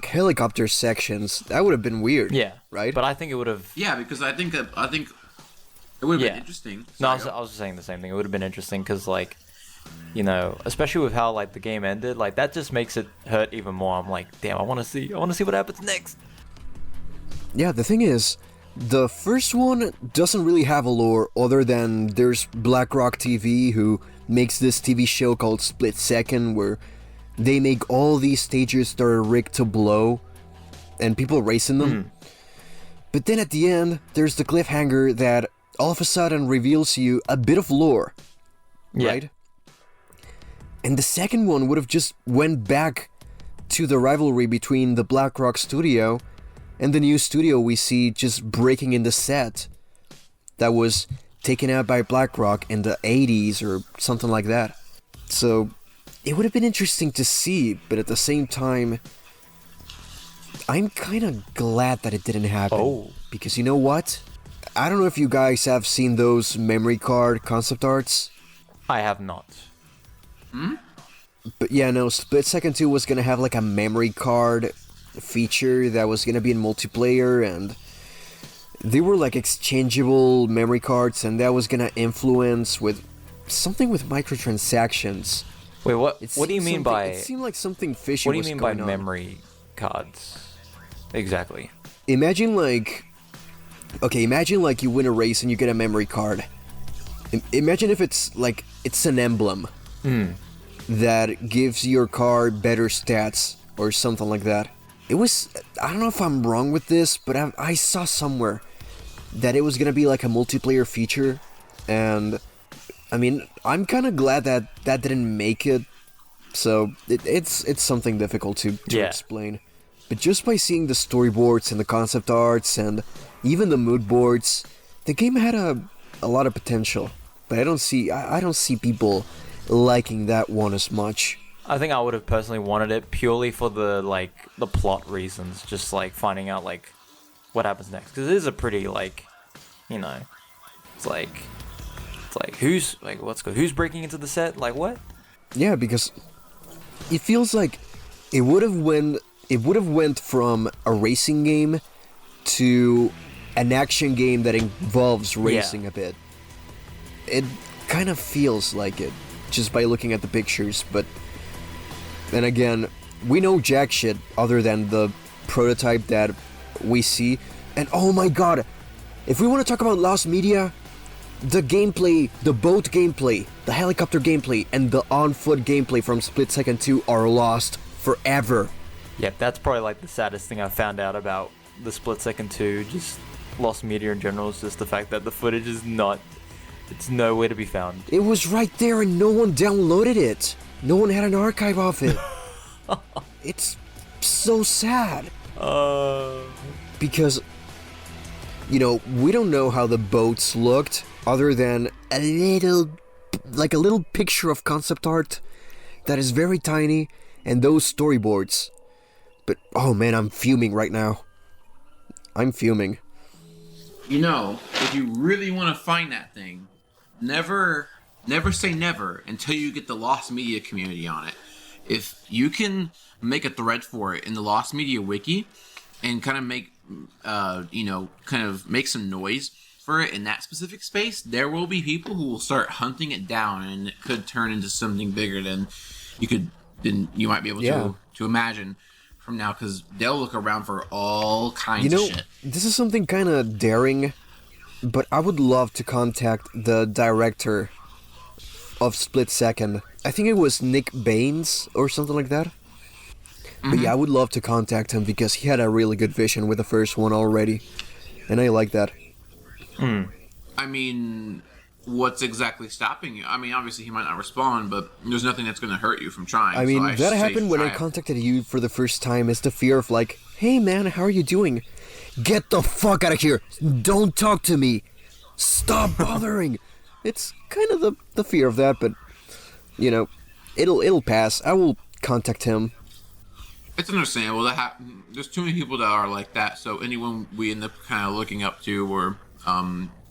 A: helicopter sections, that would have been weird.
B: Yeah,
A: Right?
B: But I think it would have.
C: Yeah, because I think it would have
B: Yeah.
C: been interesting.
B: No, I
C: Sorry,
B: was just saying the same thing. It would have been interesting because, like, you know, especially with how like the game ended, like that just makes it hurt even more. I'm like, damn, I want to see what happens next.
A: Yeah, the thing is, the first one doesn't really have a lore other than there's BlackRock TV, who makes this TV show called Split Second, where they make all these stages that are rigged to blow and people race in them. But then at the end, there's the cliffhanger that all of a sudden reveals you a bit of lore,
B: Yeah.
A: right? And the second one would have just went back to the rivalry between the BlackRock studio and the new studio we see just breaking in the set that was taken out by BlackRock in the 80s or something like that. So it would have been interesting to see, but at the same time, I'm kind of glad that it didn't happen.
B: Oh.
A: Because you know what? I don't know if you guys have seen those memory card concept arts.
B: I have not.
A: But yeah, no, Split Second 2 was gonna have like a memory card feature that was gonna be in multiplayer, and they were like exchangeable memory cards, and that was gonna influence with something with microtransactions.
B: Wait, what?
A: It
B: What do you
A: seemed
B: mean
A: something-
B: by?
A: It seemed like something fishy
B: What do you
A: was
B: mean by
A: going on.
B: memory cards? Exactly.
A: Imagine like... Okay, imagine like you win a race and you get a memory card. Imagine if it's like, it's an emblem that gives your car better stats or something like that. It was, I don't know if I'm wrong with this, but I saw somewhere that it was gonna be like a multiplayer feature, and I mean, I'm kind of glad that that didn't make it. So it's something difficult to
B: Yeah.
A: explain. But just by seeing the storyboards and the concept arts and even the mood boards, the game had a lot of potential. But I don't see people liking that one as much.
B: I think I would have personally wanted it purely for the plot reasons, just like finding out like what happens next, because it is a pretty like, you know, it's like who's breaking into the set, like what?
A: Yeah, because it feels like it would have went from a racing game to an action game that involves racing a bit. It kind of feels like it just by looking at the pictures, but then again, we know jack shit other than the prototype that we see. And oh my god, if we want to talk about lost media, the gameplay, the boat gameplay, the helicopter gameplay, and the on-foot gameplay from Split Second 2 are lost forever.
B: Yep, that's probably like the saddest thing I found out about the Split Second 2, just lost media in general, is just the fact that the footage is it's nowhere to be found.
A: It was right there and no one downloaded it. No one had an archive of it. It's so sad.
B: Uh,
A: Because, we don't know how the boats looked other than like a little picture of concept art that is very tiny and those storyboards. But, oh man, I'm fuming right now. I'm fuming.
C: If you really want to find that thing, never say never until you get the Lost Media community on it. If you can make a thread for it in the Lost Media wiki and kind of make some noise for it in that specific space, there will be people who will start hunting it down, and it could turn into something bigger than you might be able to imagine from now, because they'll look around for all kinds of shit.
A: This is something kind of daring, but I would love to contact the director of Split Second. I think it was Nick Baines or something like that. But yeah, I would love to contact him because he had a really good vision with the first one already. And I like that.
C: I mean, what's exactly stopping you? I mean, obviously he might not respond, but there's nothing that's going to hurt you from trying.
A: I mean,
C: so
A: that happened when I contacted you for the first time. It's the fear of like, hey man, how are you doing? Get the fuck out of here! Don't talk to me! Stop bothering! It's kind of the fear of that, but, it'll pass. I will contact him.
C: It's understandable. There's too many people that are like that, so anyone we end up kind of looking up to or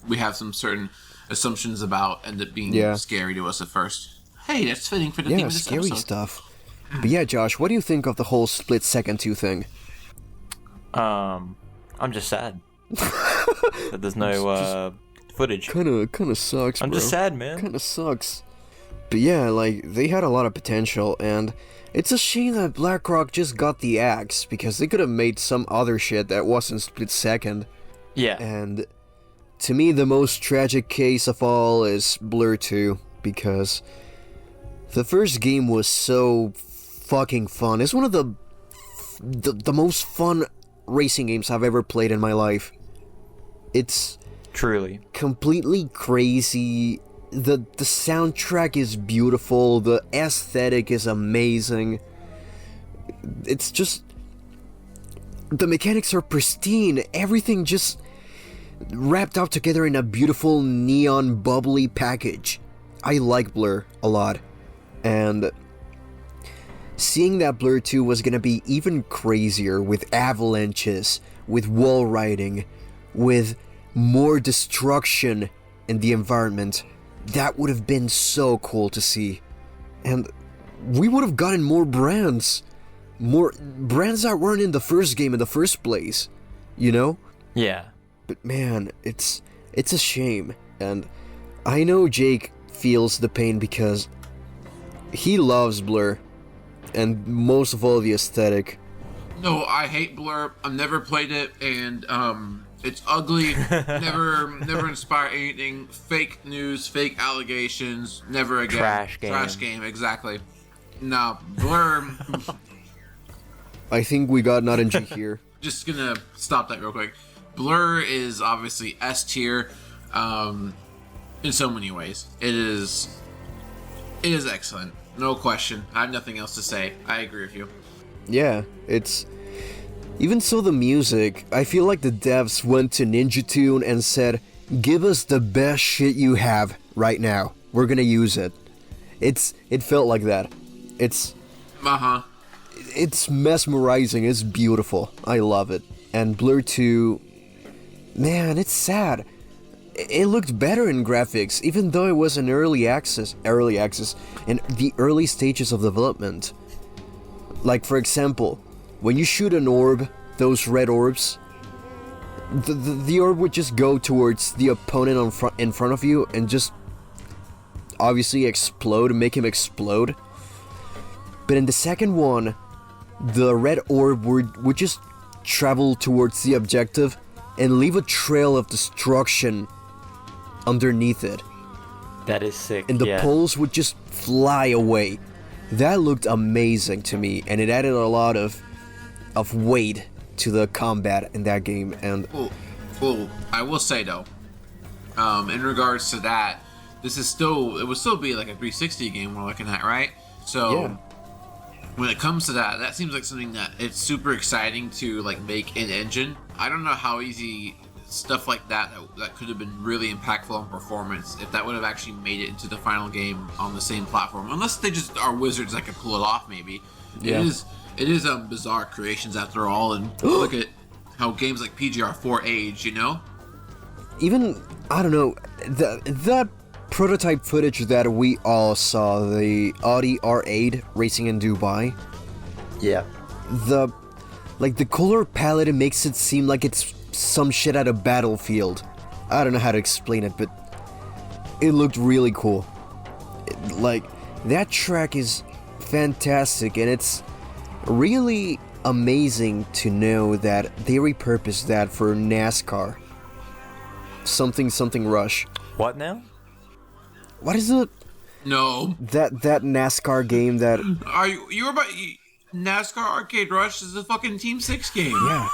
C: we have some certain assumptions about end up being scary to us at first. Hey, that's fitting for the theme of this
A: scary
C: episode.
A: stuff. But yeah, Josh, what do you think of the whole Split Second 2 thing?
B: I'm just sad that there's no footage.
A: Kinda sucks,
B: I'm
A: bro.
B: just sad, man.
A: Kinda sucks. But yeah, like, they had a lot of potential, and it's a shame that BlackRock just got the axe, because they could have made some other shit that wasn't Split Second.
B: Yeah.
A: And to me, the most tragic case of all is Blur 2, because the first game was so fucking fun. It's one of the most fun racing games I've ever played in my life. It's
B: Truly.
A: completely crazy. The soundtrack is beautiful. The aesthetic is amazing. It's just... the mechanics are pristine. Everything just wrapped up together in a beautiful neon bubbly package. I like Blur a lot. And seeing that Blur 2 was gonna be even crazier with avalanches, with wall riding, with more destruction in the environment, that would have been so cool to see. And we would have gotten more brands that weren't in the first game in the first place,
B: Yeah.
A: But man, it's a shame. And I know Jake feels the pain because he loves Blur, and most of all the aesthetic.
C: No, I hate Blur. I've never played it, and it's ugly. never inspired anything. Fake news, fake allegations. Never again. Trash game, exactly. No, Blur.
A: I think we got not in G here.
C: Just gonna stop that real quick. Blur is obviously S tier, in so many ways. It is excellent, no question. I have nothing else to say. I agree with you.
A: Yeah, it's... even so, the music, I feel like the devs went to Ninja Tune and said, give us the best shit you have right now. We're gonna use it. It felt like that. It's mesmerizing, it's beautiful. I love it. And Blur 2, man, it's sad. It looked better in graphics, even though it was in early access, in the early stages of development. Like, for example, when you shoot an orb, those red orbs, the orb would just go towards the opponent in front of you and just obviously explode, make him explode. But in the second one, the red orb would just travel towards the objective and leave a trail of destruction underneath it.
B: That is sick.
A: And the poles would just fly away. That looked amazing to me, and it added a lot of weight to the combat in that game. And
C: well, I will say though, in regards to that, it would still be like a 360 game we're looking at, right? So when it comes to that, that seems like something that it's super exciting to like make in engine. I don't know how easy stuff like that could have been really impactful on performance if that would have actually made it into the final game on the same platform. Unless they just are wizards that could pull it off, maybe.
A: Yeah.
C: It is bizarre creations after all, and look at how games like PGR4 age, you know?
A: Even, I don't know, that prototype footage that we all saw, the Audi R8 racing in Dubai,
B: Yeah.
A: the color palette, it makes it seem like it's some shit at a battlefield. I don't know how to explain it, but it looked really cool. That track is fantastic, and it's really amazing to know that they repurposed that for NASCAR. Something Rush.
B: What now?
A: What is it?
C: No.
A: That NASCAR game that...
C: You were about... NASCAR Arcade Rush is a fucking Team 6 game.
A: Yeah.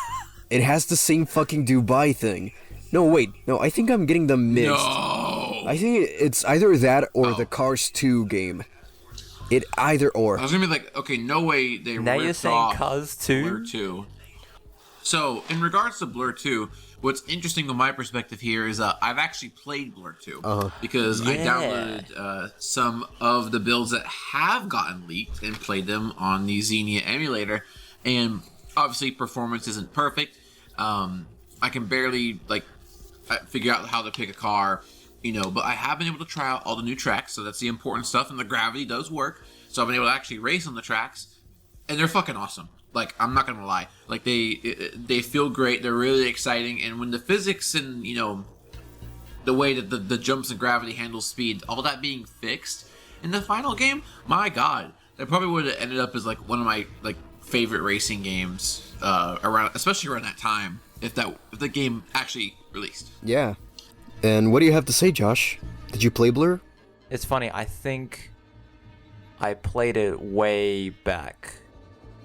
A: It has the same fucking Dubai thing. No, wait. No, I think I'm getting them mixed.
C: No.
A: I think it's either that or the Cars 2 game. It either or.
C: I was gonna be like, okay, no way they
B: Now you're
C: ripped
B: saying
C: off
B: Cars 2?
C: Blur 2. So, in regards to Blur 2, what's interesting from my perspective here is I've actually played Blur 2 because I downloaded some of the builds that have gotten leaked and played them on the Xenia emulator, and obviously performance isn't perfect. I can barely figure out how to pick a car, but I have been able to try out all the new tracks, so that's the important stuff, and the gravity does work, so I've been able to actually race on the tracks, and they're fucking awesome. I'm not gonna lie. They feel great. They're really exciting. And when the physics and the way that the jumps and gravity handle speed, all that being fixed in the final game, my God, that probably would have ended up as one of my favorite racing games especially around that time if the game actually released.
A: Yeah. And what do you have to say, Josh? Did you play Blur?
B: It's funny. I think I played it way back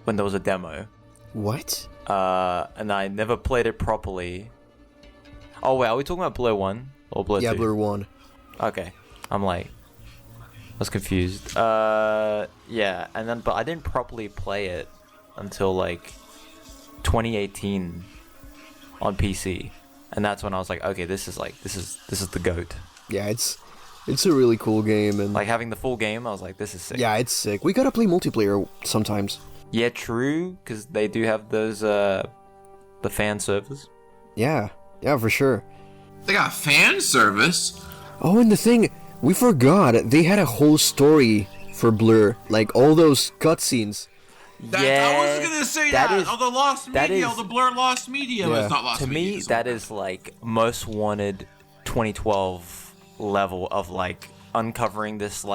B: when there was a demo.
A: What?
B: And I never played it properly. Oh wait, are we talking about Blur 1 or Blur 2?
A: Yeah, Blur 1.
B: Okay. I was confused. Yeah, and then but I didn't properly play it until 2018 on PC. And that's when I was like, okay, this is the GOAT.
A: Yeah, it's a really cool game, and
B: Having the full game, I was like, this is sick.
A: yeah, it's sick. We gotta play multiplayer sometimes.
B: Yeah, true, because they do have those the fan servers.
A: Yeah, for sure.
C: They got fan service.
A: Oh, and the thing, we forgot, they had a whole story for Blur, all those cutscenes.
C: I was gonna say that. All the lost media, all the Blur lost media.
A: Yeah.
C: It's not lost
B: To
C: media.
B: me, that is most wanted 2012 level of uncovering this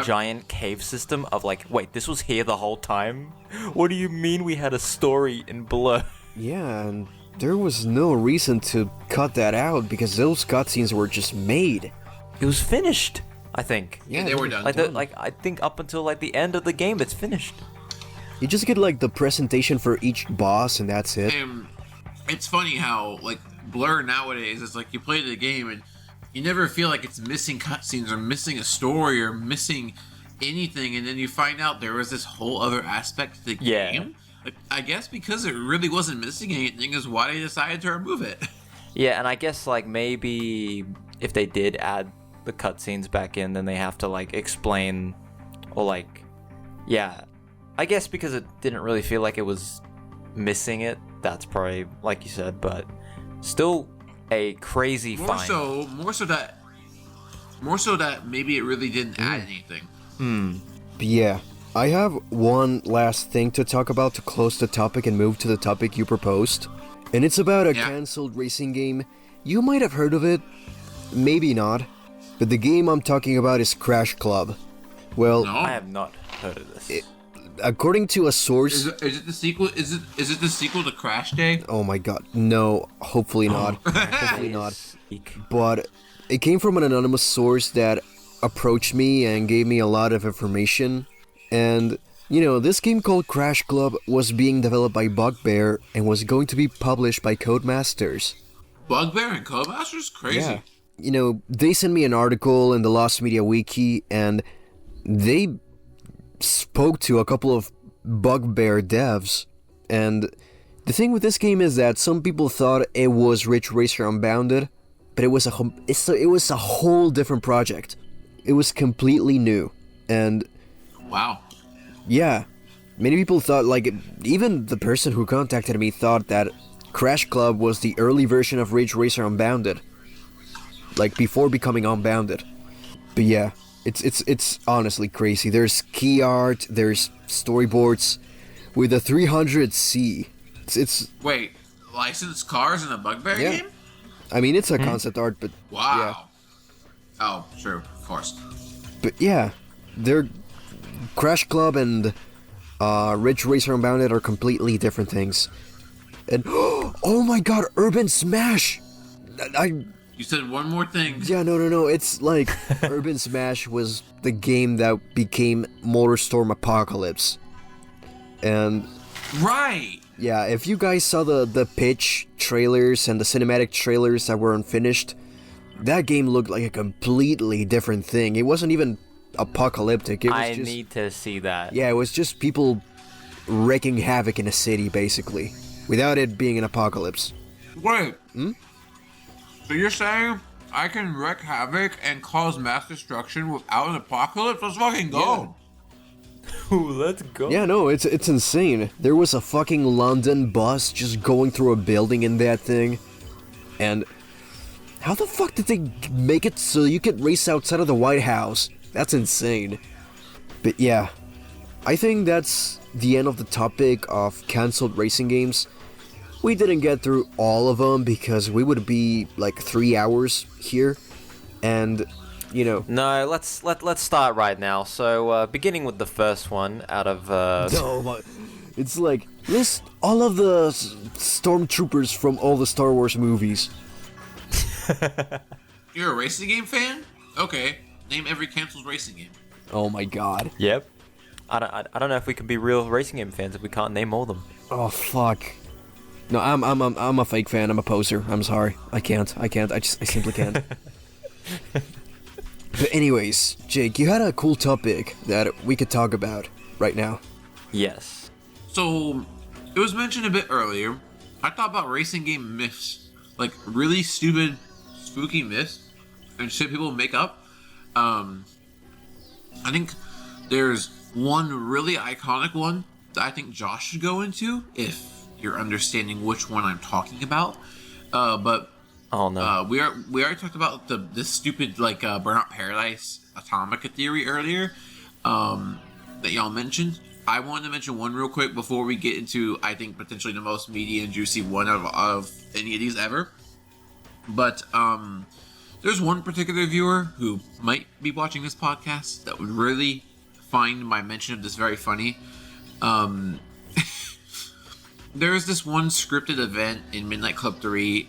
B: giant cave system of wait, this was here the whole time? What do you mean we had a story in Blur?
A: Yeah, and there was no reason to cut that out because those cutscenes were just made.
B: It was finished, I think.
C: Yeah, they were done.
B: I think up until the end of the game, it's finished.
A: You just get the presentation for each boss and that's it.
C: And it's funny how Blur nowadays is you play the game and you never feel like it's missing cutscenes or missing a story or missing anything, and then you find out there was this whole other aspect to the game. I guess because it really wasn't missing anything is why they decided to remove it.
B: Yeah, and I guess maybe if they did add the cutscenes back in, then they have to explain or yeah. I guess because it didn't really feel like it was missing it. That's probably like you said, but still a crazy find.
C: More so that maybe it really didn't add anything.
A: But yeah, I have one last thing to talk about to close the topic and move to the topic you proposed. And it's about a cancelled racing game. You might have heard of it, maybe not. But the game I'm talking about is Crash Club. Well,
C: No.
B: I have not heard of this.
A: According to a source...
C: Is it the sequel? Is it the sequel to Crash Day?
A: Oh my god, no, hopefully not. Hopefully not.
B: Eek.
A: But it came from an anonymous source that approached me and gave me a lot of information. And, this game called Crash Club was being developed by Bugbear and was going to be published by Codemasters.
C: Bugbear and Codemasters? Crazy.
A: Yeah. They sent me an article in the Lost Media Wiki, and they spoke to a couple of bugbear devs. And the thing with this game is that some people thought it was Ridge Racer Unbounded, but it was a whole different project. It was completely new, and
C: Wow.
A: yeah, many people thought, like, even the person who contacted me thought that Crash Club was the early version of Ridge Racer Unbounded, like before becoming Unbounded. But yeah, it's honestly crazy. There's key art, there's storyboards with a 300C. It's
C: Wait, licensed cars in a Bugbear
A: Yeah.
C: game?
A: I mean, it's a concept art, but
C: Wow. Oh, true, of course.
A: but yeah, they're Crash Club and Ridge Racer Unbounded are completely different things. And oh my god, Urban Smash!
C: You said one more thing.
A: Yeah, no. It's like Urban Smash was the game that became MotorStorm Apocalypse. And
C: Right.
A: yeah, if you guys saw the pitch trailers and the cinematic trailers that were unfinished, that game looked like a completely different thing. It wasn't even apocalyptic. It was
B: I
A: just,
B: need to see that.
A: yeah, it was just people wreaking havoc in a city, basically, without it being an apocalypse.
C: Wait. So you're saying I can wreak havoc and cause mass destruction without an apocalypse? Let's fucking go.
B: Ooh, let's go.
A: Yeah, no, it's insane. There was a fucking London bus just going through a building in that thing, and how the fuck did they make it so you could race outside of the White House? That's insane. But yeah, I think that's the end of the topic of cancelled racing games. We didn't get through all of them because we would be like 3 hours here, and you know.
B: No, let's start right now. So, beginning with the first one out of
A: No, but it's like list all of the stormtroopers from all the Star Wars movies.
C: You're a racing game fan? Okay. Name every canceled racing game.
A: Oh my god.
B: Yep. I don't know if we can be real racing game fans if we can't name all of them.
A: Oh fuck. No, I'm a fake fan. I'm a poser. I'm sorry. I can't. I simply can't. But anyways, Jake, you had a cool topic that we could talk about right now.
B: Yes.
C: So, it was mentioned a bit earlier. I thought about racing game myths. Like, really stupid, spooky myths and shit people make up. I think there's one really iconic one that I think Josh should go into, if you're understanding which one I'm talking about. But
B: Oh no.
C: we already talked about this stupid Burnout Paradise Atomica theory earlier that y'all mentioned. I wanted to mention one real quick before we get into, I think, potentially the most meaty and juicy one of any of these ever. But there's one particular viewer who might be watching this podcast that would really find my mention of this very funny. There's this one scripted event in Midnight Club 3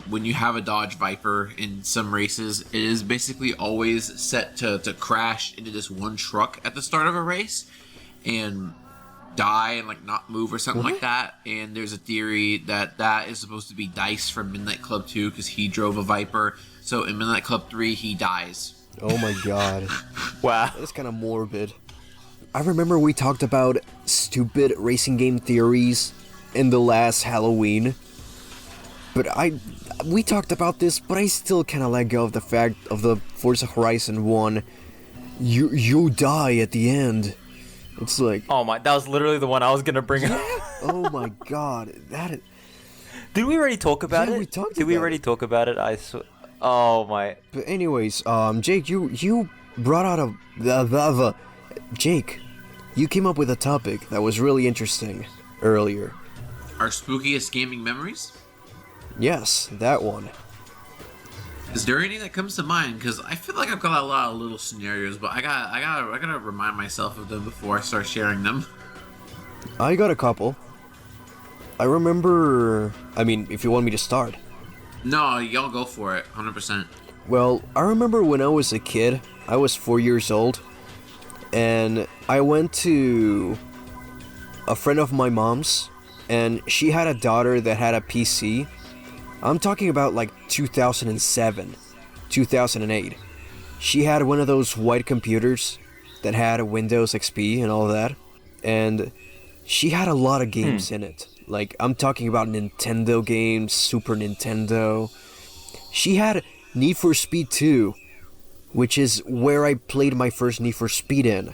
C: when you have a Dodge Viper in some races. It is basically always set to crash into this one truck at the start of a race and die and not move or something like that. And there's a theory that is supposed to be Dice from Midnight Club 2 because he drove a Viper. So in Midnight Club 3 he dies.
A: Oh my god.
B: Wow.
A: That's kind of morbid. I remember we talked about stupid racing game theories in the last Halloween. But we talked about this, but I still kind of let go of the fact of the Forza Horizon 1. You die at the end. It's like,
B: Oh my, that was literally the one I was gonna bring up.
A: oh my god,
B: Did we already talk about
A: Yeah,
B: it?
A: we talked
B: Did we
A: about
B: already
A: it.
B: talk about it? Oh my.
A: But anyways, Jake, you brought out Jake, you came up with a topic that was really interesting earlier.
C: Our spookiest gaming memories?
A: Yes, that one.
C: Is there any that comes to mind? Because I feel like I've got a lot of little scenarios, but I gotta remind myself of them before I start sharing them.
A: I got a couple. I remember, I mean, if you want me to start.
C: No, y'all go for it, 100%.
A: Well, I remember when I was a kid, I was 4 years old, and I went to a friend of my mom's, and she had a daughter that had a PC. I'm talking about 2007, 2008. She had one of those white computers that had a Windows XP and all that, and she had a lot of games in it. Like, I'm talking about Nintendo games, Super Nintendo. She had Need for Speed 2, which is where I played my first Need for Speed in.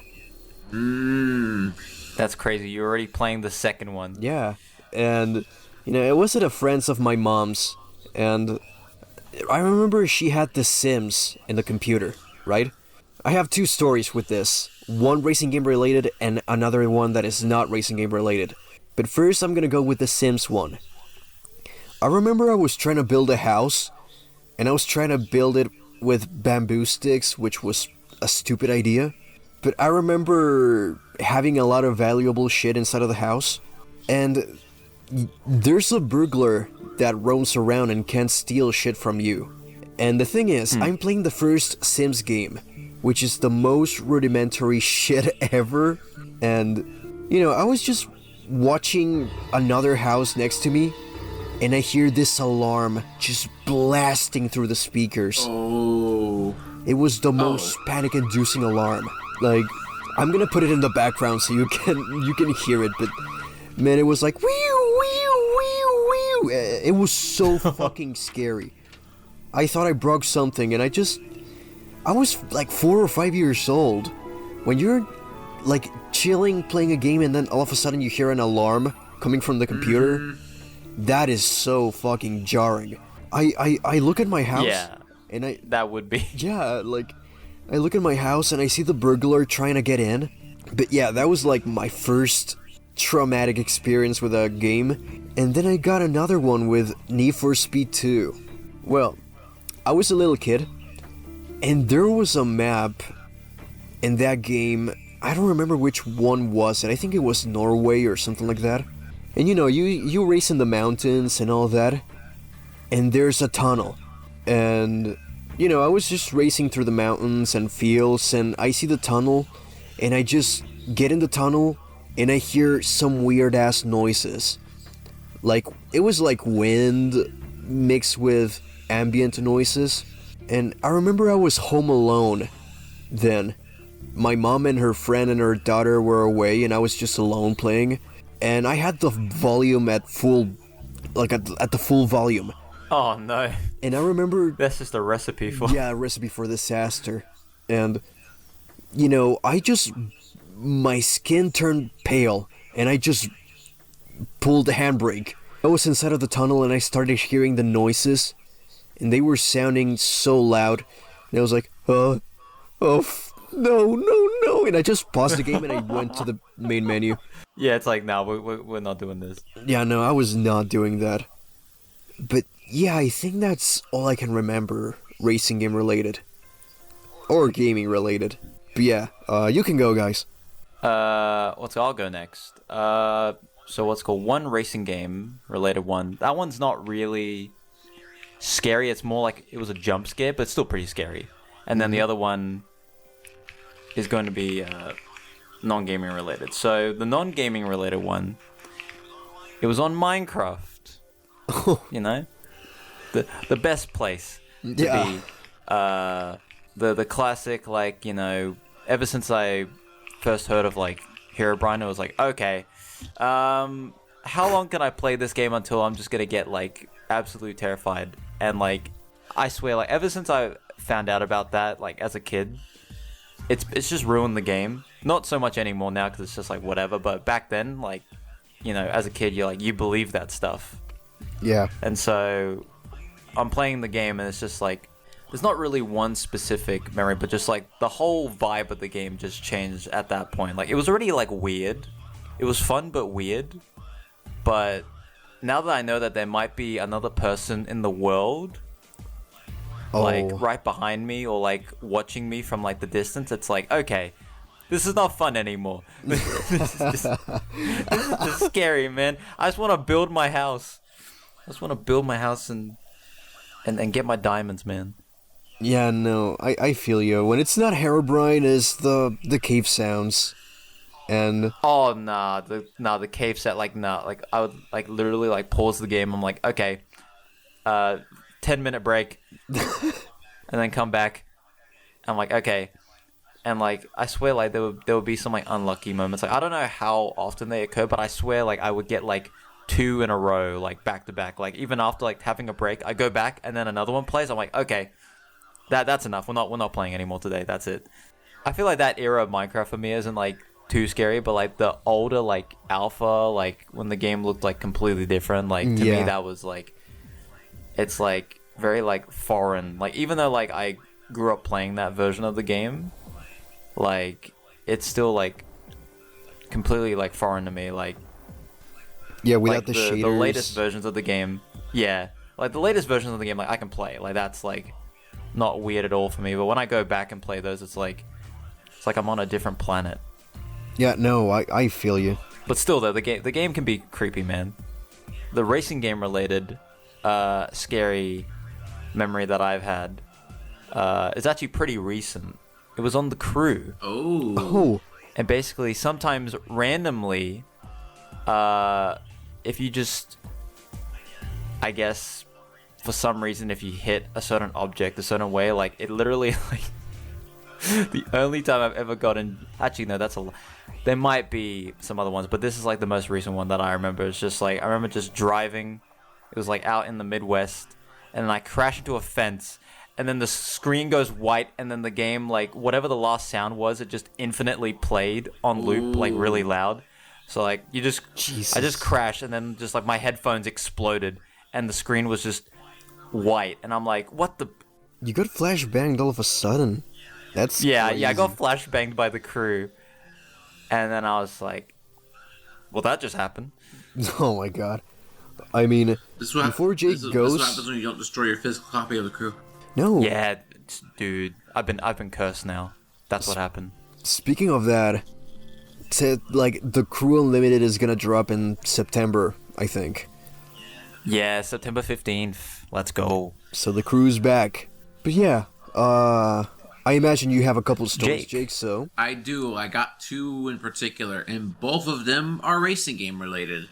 B: That's crazy. You're already playing the second one.
A: Yeah, and, it was at a friend's of my mom's, and I remember she had The Sims in the computer, right? I have two stories with this. One racing game related and another one that is not racing game related. But first I'm gonna go with the Sims one. I remember I was trying to build a house, and I was trying to build it with bamboo sticks, which was a stupid idea. But I remember having a lot of valuable shit inside of the house, and there's a burglar that roams around and can steal shit from you. And the thing is, I'm playing the first Sims game, which is the most rudimentary shit ever. And, I was just watching another house next to me, and I hear this alarm just blasting through the speakers.
C: Oh.
A: It was the most panic-inducing alarm. Like, I'm gonna put it in the background so you can hear it, but man, it was like wee wee wee wee. It was so fucking scary. I thought I broke something, and I was like 4 or 5 years old. When you're like chilling, playing a game, and then all of a sudden you hear an alarm coming from the computer, that is so fucking jarring. I look at my house,
B: Yeah,
A: and
B: that would be.
A: yeah, like, I look at my house and I see the burglar trying to get in. But yeah, that was like my first traumatic experience with a game. And then I got another one with Need for Speed 2. Well, I was a little kid, and there was a map in that game. I don't remember which one was it. I think it was Norway or something like that. And you race in the mountains and all that, and there's a tunnel. And I was just racing through the mountains and fields, and I see the tunnel, and I just get in the tunnel, and I hear some weird-ass noises. Like, it was like wind mixed with ambient noises. And I remember I was home alone then. My mom and her friend and her daughter were away, and I was just alone playing. And I had the volume at full, like at the full volume.
B: Oh no.
A: And I remember...
B: That's just a recipe for...
A: Yeah, a recipe for disaster. And, my skin turned pale, and I just pulled the handbrake. I was inside of the tunnel, and I started hearing the noises, and they were sounding so loud. And I was like, no, and I just paused the game, and I went to the main menu.
B: Yeah, it's like, no, we're not doing this.
A: Yeah, no, I was not doing that. But yeah, I think that's all I can remember racing game related. Or gaming related. But yeah, you can go, guys.
B: I'll go next. So what's called one racing game related one. That one's not really scary. It's more like it was a jump scare, but it's still pretty scary. And then the other one is going to be non-gaming related. So the non-gaming related one, it was on Minecraft. The best place to be. The classic, like, ever since I first heard of like Herobrine, it was like, okay, how long can I play this game until I'm just gonna get like absolutely terrified? And like, I swear, like, ever since I found out about that, like, as a kid, it's just ruined the game. Not so much anymore now because it's just like whatever, but back then, like, as a kid, you believe that stuff.
A: Yeah.
B: And so I'm playing the game, and it's just like, there's not really one specific memory, but just like the whole vibe of the game just changed at that point. Like, it was already like weird. It was fun but weird. But now that I know that there might be another person in the world, like right behind me or like watching me from like the distance, it's like, okay, this is not fun anymore. this is just scary, man. I just want to build my house. And get my diamonds, man.
A: Yeah, no, I feel you. When it's not Herobrine, it's the cave sounds. And
B: oh the cave set, like, like I would like literally like pause the game. I'm like, okay, 10-minute break, and then come back. I'm like, okay, and like I swear like there would be some like unlucky moments. Like I don't know how often they occur, but I swear like I would get like 2 in a row, like back to back. Like even after like having a break, I go back and then another one plays. I'm like, okay, that's enough. We're not playing anymore today. That's it. I feel like that era of Minecraft for me isn't like too scary, but like the older like alpha, like when the game looked like completely different, like to me that was like, it's like very like foreign. Like even though like I grew up playing that version of the game, like it's still like completely like foreign to me. Like
A: Yeah, without
B: like
A: the shaders.
B: the latest versions of the game, yeah, like the latest versions of the game, like I can play. Like that's like not weird at all for me. But when I go back and play those, it's like I'm on a different planet.
A: Yeah, no, I feel you.
B: But still, though, the game can be creepy, man. The racing game related scary memory that I've had is actually pretty recent. It was on The Crew.
A: Oh.
B: And basically, sometimes randomly, if you just, I guess, for some reason, if you hit a certain object a certain way, like it literally like. The only time I've ever gotten... Actually, no, that's a... There might be some other ones, but this is like the most recent one that I remember. It's just like... I remember just driving. It was like out in the Midwest. And then I crashed into a fence. And then the screen goes white. And then the game, like, whatever the last sound was, it just infinitely played on loop, like really loud. So like, you just...
A: Jesus.
B: I just crashed and then just like my headphones exploded. And the screen was just white. And I'm like, what the...
A: You got flashbanged all of a sudden. That's
B: yeah,
A: crazy.
B: I got flashbanged by The Crew, and then I was like, "Well, that just happened."
A: Oh my god! I mean, before Jake goes,
C: this is what happens when you don't destroy your physical copy of The Crew.
A: No.
B: Yeah, dude, I've been cursed now. That's what happened.
A: Speaking of that, like The Crew Unlimited is gonna drop in September, I think.
B: Yeah, September 15th. Let's go.
A: So The Crew's back. But yeah, I imagine you have a couple of stories, Jake, so...
C: I do. I got 2 in particular, and both of them are racing game related.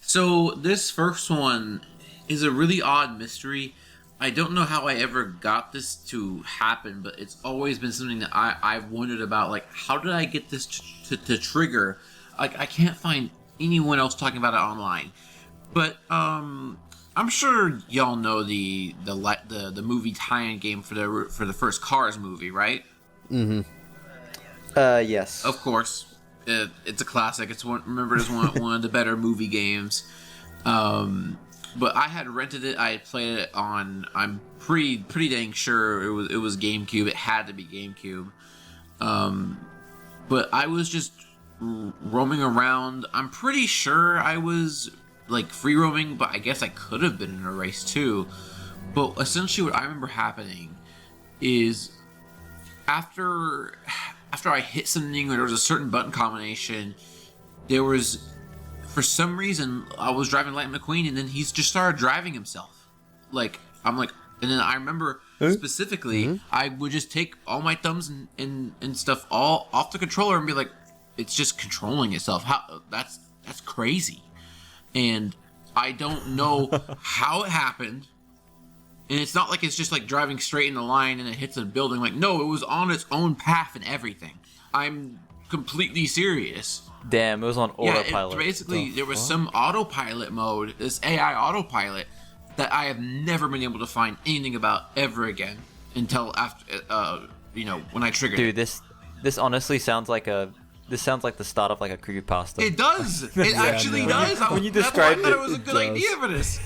C: So this first one is a really odd mystery. I don't know how I ever got this to happen, but it's always been something that I've wondered about. Like, how did I get this to trigger? Like, I can't find anyone else talking about it online. But, I'm sure y'all know the movie tie-in game for the first Cars movie, right?
A: Mm-hmm.
B: Yes.
C: Of course, it's a classic. It's remembered as one of the better movie games. But I had rented it. I had played it on. I'm pretty dang sure it was GameCube. It had to be GameCube. But I was just roaming around. I'm pretty sure I was like free roaming, but I guess I could have been in a race too. But essentially what I remember happening is after I hit something or there was a certain button combination, there was, for some reason, I was driving Lightning McQueen and then he just started driving himself. Like, I'm like, and then I remember specifically, I would just take all my thumbs and stuff all off the controller and be like, it's just controlling itself. How that's crazy. And I don't know how it happened. And it's not like it's just like driving straight in the line and it hits a building. Like, no, it was on its own path and everything. I'm completely serious.
B: Damn, it was on autopilot.
C: Yeah, basically, there was some autopilot mode, this AI autopilot, that I have never been able to find anything about ever again until after, when I triggered it.
B: Dude, this honestly sounds like this sounds like the start of like a creepypasta.
C: It does. It actually does.
B: When you described
C: that's why I thought it was a good idea for this.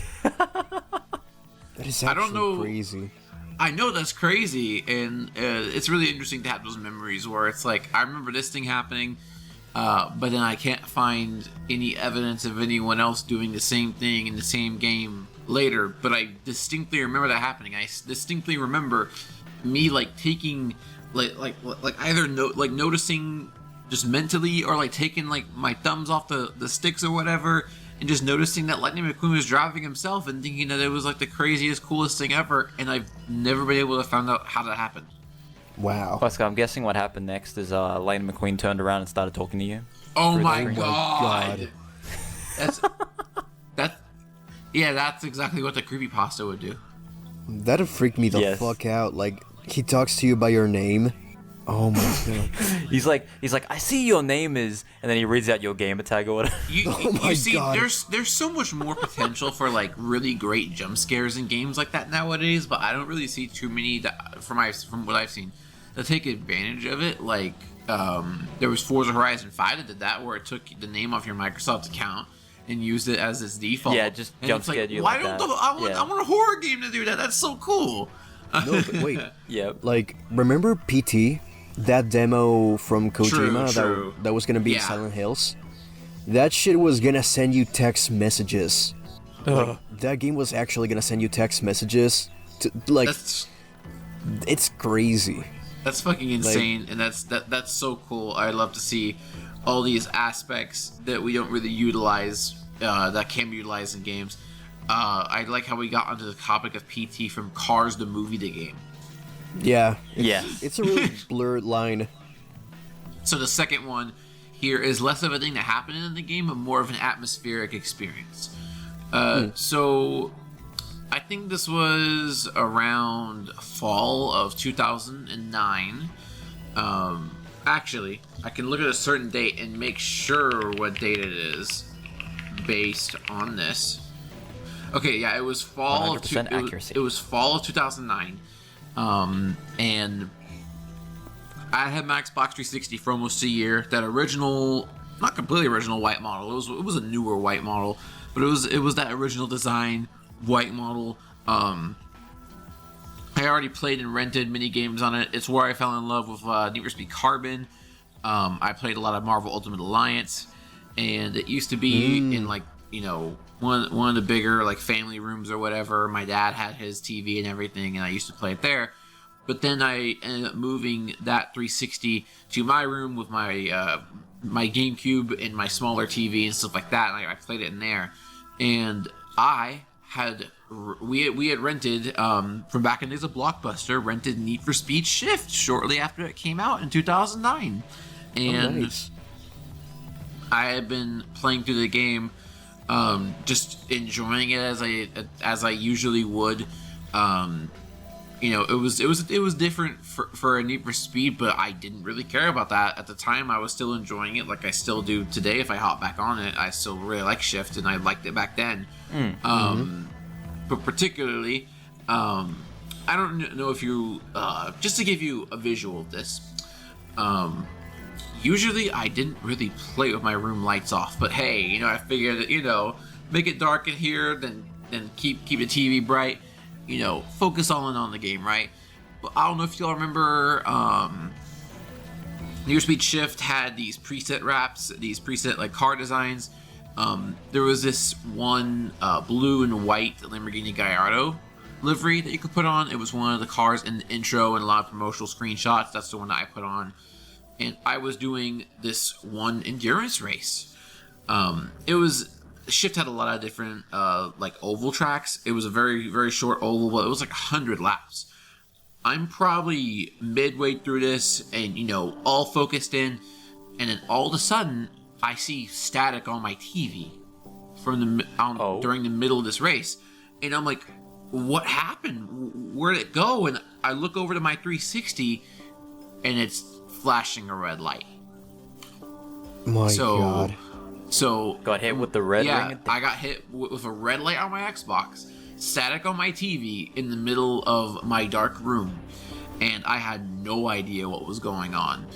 A: That is
C: I don't know.
A: crazy.
C: I know that's crazy, and it's really interesting to have those memories where it's like, I remember this thing happening, but then I can't find any evidence of anyone else doing the same thing in the same game later, but I distinctly remember that happening. I distinctly remember me like taking like either noticing just mentally or like taking like my thumbs off the sticks or whatever and just noticing that Lightning McQueen was driving himself and thinking that it was like the craziest, coolest thing ever, and I've never been able to find out how that happened.
A: Wow.
B: Pascal, I'm guessing what happened next is Lightning McQueen turned around and started talking to you.
C: Oh
B: Through
C: my
B: the screen.
C: god. That's exactly what the creepypasta would do.
A: That'd freak me the
B: Yes.
A: fuck out. Like, he talks to you by your name. Oh my god.
B: He's like, I see your name is, and then he reads out your gamer tag or whatever.
C: You see,
A: God.
C: there's so much more potential for like really great jump scares in games like that nowadays, but I don't really see too many that, from what I've seen, that take advantage of it. Like there was Forza Horizon 5 that did that, where it took the name off your Microsoft account and used it as its default.
B: Yeah, just
C: and
B: jump
C: it's like,
B: scared you
C: why
B: like
C: don't
B: that.
C: I want a horror game to do that? That's so cool.
A: No, but wait.
B: Yep.
A: Like, remember PT? That demo from Kojima
C: True.
A: that was gonna be in
C: Yeah.
A: Silent Hills? That shit was gonna send you text messages. Like, that game was actually gonna send you text messages. Like, it's crazy.
C: That's fucking insane, and that's so cool. I love to see all these aspects that we don't really utilize that can be utilized in games. I like how we got onto the topic of PT from Cars the movie to game.
A: Yeah.
B: Yeah.
A: It's a really blurred line.
C: So the second one here is less of a thing that happened in the game, but more of an atmospheric experience. So I think this was around fall of 2009. Actually, I can look at a certain date and make sure what date it is based on this. Okay, yeah, it was fall of
B: 100% accuracy.
C: it was fall of 2009. And I had my Xbox 360 for almost a year. That original, not completely original white model. It was a newer white model, but it was that original design white model. I already played and rented mini games on it. It's where I fell in love with Need for Speed Carbon. I played a lot of Marvel Ultimate Alliance, and it used to be in like, you know, one of the bigger like family rooms or whatever. My dad had his TV and everything, and I used to play it there. But then I ended up moving that 360 to my room with my my GameCube and my smaller TV and stuff like that, and I played it in there. And we had rented from back in the days of Blockbuster, rented Need for Speed Shift shortly after it came out in 2009, and
A: Nice.
C: I had been playing through the game, just enjoying it as I usually would. You know, it was different for a Need for Speed, but I didn't really care about that at the time. I was still enjoying it, like I still do today. If I hop back on it, I still really like Shift, and I liked it back then. But particularly, I don't know if you just to give you a visual of this. Usually I didn't really play with my room lights off, but hey, you know, I figured that, you know, make it dark in here, then keep the TV bright, you know, focus all in on the game, right? But I don't know if y'all remember, Need for Speed Shift had these preset wraps, these preset like car designs. There was this one blue and white Lamborghini Gallardo livery that you could put on. It was one of the cars in the intro and a lot of promotional screenshots. That's the one that I put on. And I was doing this one endurance race. Shift had a lot of different like oval tracks. It was a very, very short oval, but it was like 100 laps. I'm probably midway through this and, you know, all focused in, and then all of a sudden I see static on my TV during the middle of this race. And I'm like, what happened? Where'd it go? And I look over to my 360 and it's flashing a red light.
A: My God.
C: So
B: Got hit with the red ring?
C: I got hit with a red light on my Xbox, static on my TV in the middle of my dark room, and I had no idea what was going on.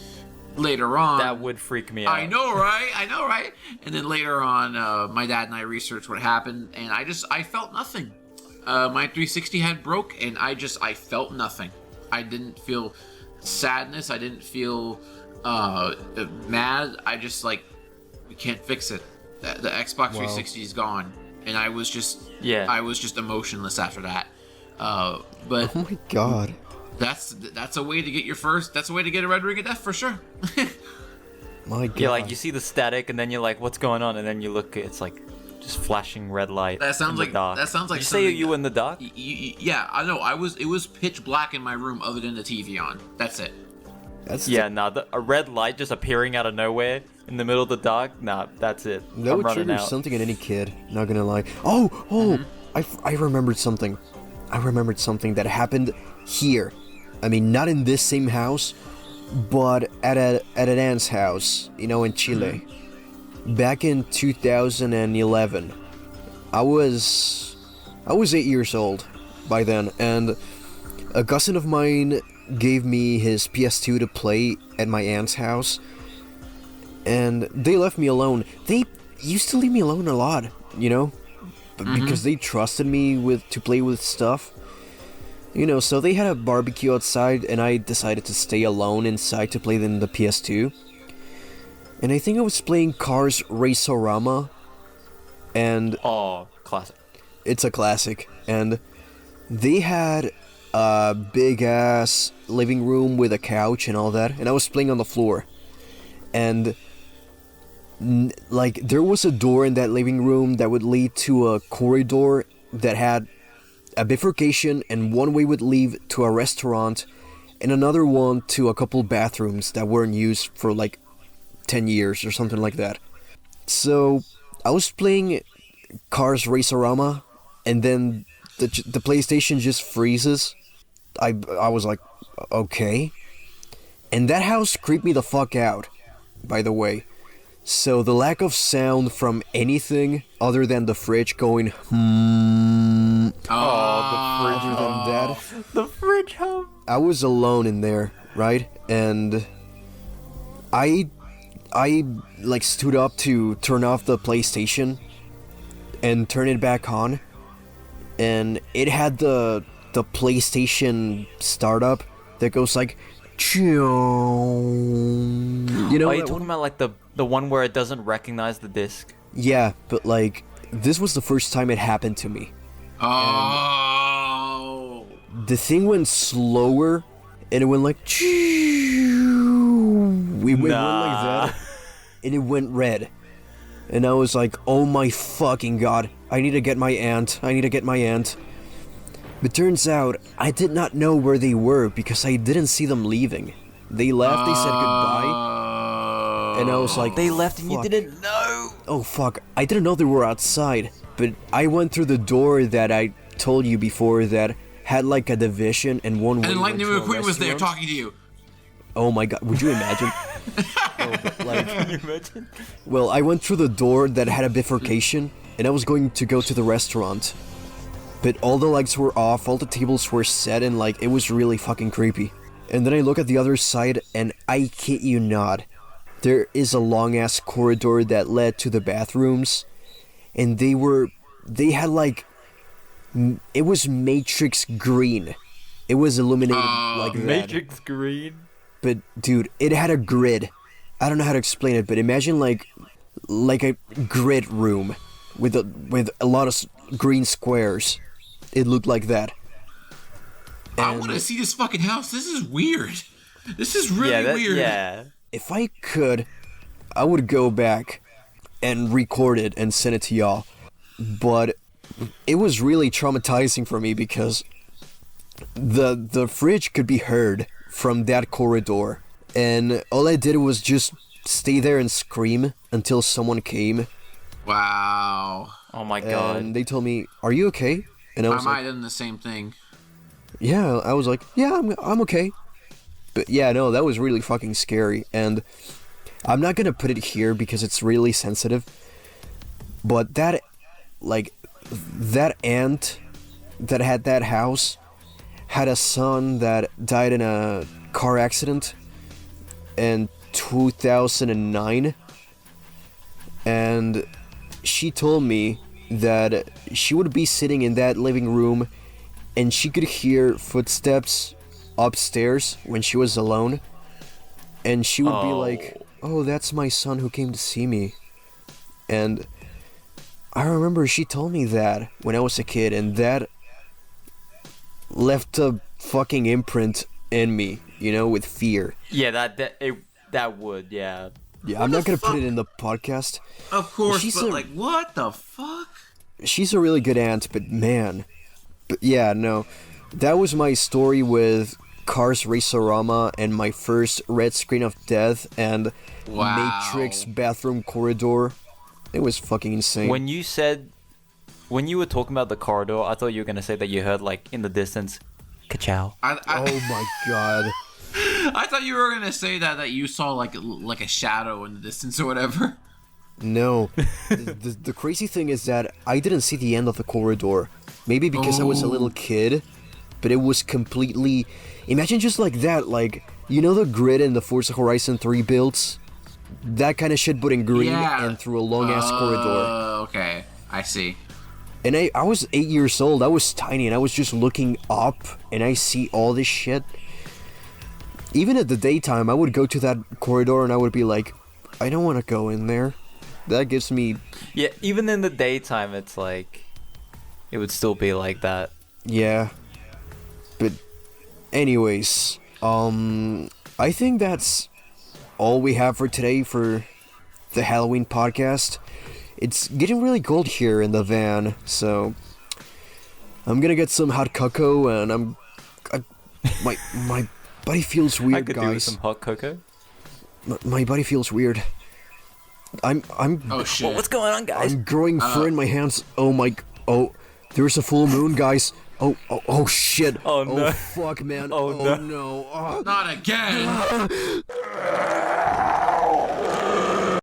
C: Later on,
B: That would freak me out.
C: I know, right? And then later on, my dad and I researched what happened, and I felt nothing. My 360 had broke, and I felt nothing. I didn't feel sadness. I didn't feel mad. I just like, we can't fix it. The Xbox 360 is gone, and I was just emotionless after that. But
A: Oh my God.
C: that's a way to get that's a way to get a red ring of death for sure.
A: My God.
B: Yeah, like you see the static, and then you're like, "What's going on?" And then you look, it's like just flashing red light.
C: That sounds
B: in
C: like
B: the dark.
C: that sounds like
B: Did you say
C: something
B: you were in the dark?
C: Yeah, I know. It was pitch black in my room, other than the TV on. That's it.
B: Yeah, a red light just appearing out of nowhere in the middle of the dark. Nah, that's it.
A: That
B: I'm
A: would
B: running
A: trigger
B: out.
A: something in any kid, not gonna lie. I remembered something. I remembered something that happened here. I mean, not in this same house, but at an aunt's house, in Chile. Back in 2011, I was 8 years old by then, and a cousin of mine gave me his PS2 to play at my aunt's house, and they left me alone. They used to leave me alone a lot, because they trusted me to play with stuff. So they had a barbecue outside, and I decided to stay alone inside to play the PS2. And I think I was playing Cars Racerama, and
B: Oh, classic.
A: it's a classic. And they had a big ass living room with a couch and all that, and I was playing on the floor. And there was a door in that living room that would lead to a corridor that had a bifurcation, and one way would lead to a restaurant, and another one to a couple bathrooms that weren't used for 10 years or something like that. So I was playing Cars Racerama, and then the PlayStation just freezes. I was like, okay. And that house creeped me the fuck out, by the way. So the lack of sound from anything other than the fridge going,
B: Oh, the
A: other
B: fridge.
A: than that,
B: The fridge home.
A: I was alone in there, right? And I stood up to turn off the PlayStation and turn it back on, and it had the PlayStation startup that goes like, you know.
B: Are you talking about the one where it doesn't recognize the disc?
A: Yeah, but this was the first time it happened to me.
C: Oh.
A: The thing went slower, and it went like, we went like that, and it went red. And I was like, oh my fucking god, I need to get my aunt. But turns out, I did not know where they were because I didn't see them leaving. They left, they said goodbye, and I was like,
B: They left and you
A: fuck.
B: didn't know.
A: Oh fuck, I didn't know they were outside, but I went through the door that I told you before that had a division, and one way
C: And
A: went
C: Lightning
A: to a
C: McQueen was there
A: restaurant.
C: talking to you.
A: Oh my god, would you imagine?
B: Can you imagine?
A: Well, I went through the door that had a bifurcation, and I was going to go to the restaurant. But all the lights were off, all the tables were set, and it was really fucking creepy. And then I look at the other side, and I kid you not, there is a long ass corridor that led to the bathrooms, and they had it was Matrix green. It was illuminated like that.
B: Matrix green.
A: But dude, it had a grid. I don't know how to explain it, but imagine like a grid room with a lot of green squares. It looked like that.
C: I want to see this fucking house. This is weird. This is really weird.
B: Yeah.
A: If I could, I would go back and record it and send it to y'all. But it was really traumatizing for me because the fridge could be heard from that corridor, and all I did was just stay there and scream until someone came.
C: Wow.
B: Oh my god.
A: And they told me, "Are you okay?" And I
C: I
A: was
C: might
A: like,
C: have done the same thing.
A: "Yeah." I was like, "Yeah, I'm okay." But yeah, no, that was really fucking scary, and I'm not gonna put it here because it's really sensitive. But that aunt that had that house had a son that died in a car accident in 2009, and she told me that she would be sitting in that living room and she could hear footsteps upstairs when she was alone, and she would be like, "Oh, that's my son who came to see me." And I remember she told me that when I was a kid, and that left a fucking imprint in me, with fear.
B: Yeah, that would, yeah.
A: Yeah, I'm not gonna put it in the podcast.
C: Of course,
A: She's
C: but
A: a-
C: what the fuck?
A: She's a really good aunt, but man. But yeah, no. That was my story with Cars Racerama and my first red screen of death and
C: Wow.
A: Matrix bathroom corridor. It was fucking insane.
B: When you were talking about the corridor, I thought you were gonna say that you heard in the distance, ka-chow.
C: I
A: Oh my god.
C: I thought you were gonna say that you saw like a shadow in the distance or whatever.
A: No. The crazy thing is that I didn't see the end of the corridor. Maybe because I was a little kid, but it was completely... Imagine just like that, like, you know the grid in the Forza Horizon 3 builds? That kind of shit, but in green and through a long-ass corridor.
C: Okay, I see.
A: And I was 8 years old, I was tiny, and I was just looking up, and I see all this shit. Even at the daytime, I would go to that corridor, and I would be like, I don't want to go in there. That gives me...
B: Yeah, even in the daytime, it's like... It would still be like that.
A: Yeah. But anyways, I think that's all we have for today for the Halloween podcast. It's getting really cold here in the van, so I'm gonna get some hot cocoa, and my body feels weird,
B: I could
A: guys.
B: do with some hot cocoa.
A: My body feels weird. I'm
C: Oh shit!
B: What's going on, guys?
A: I'm growing fur in my hands. Oh, there's a full moon, guys. Oh shit.
B: Oh, no.
A: Oh fuck, man.
B: Oh,
A: no.
B: no.
C: Not again.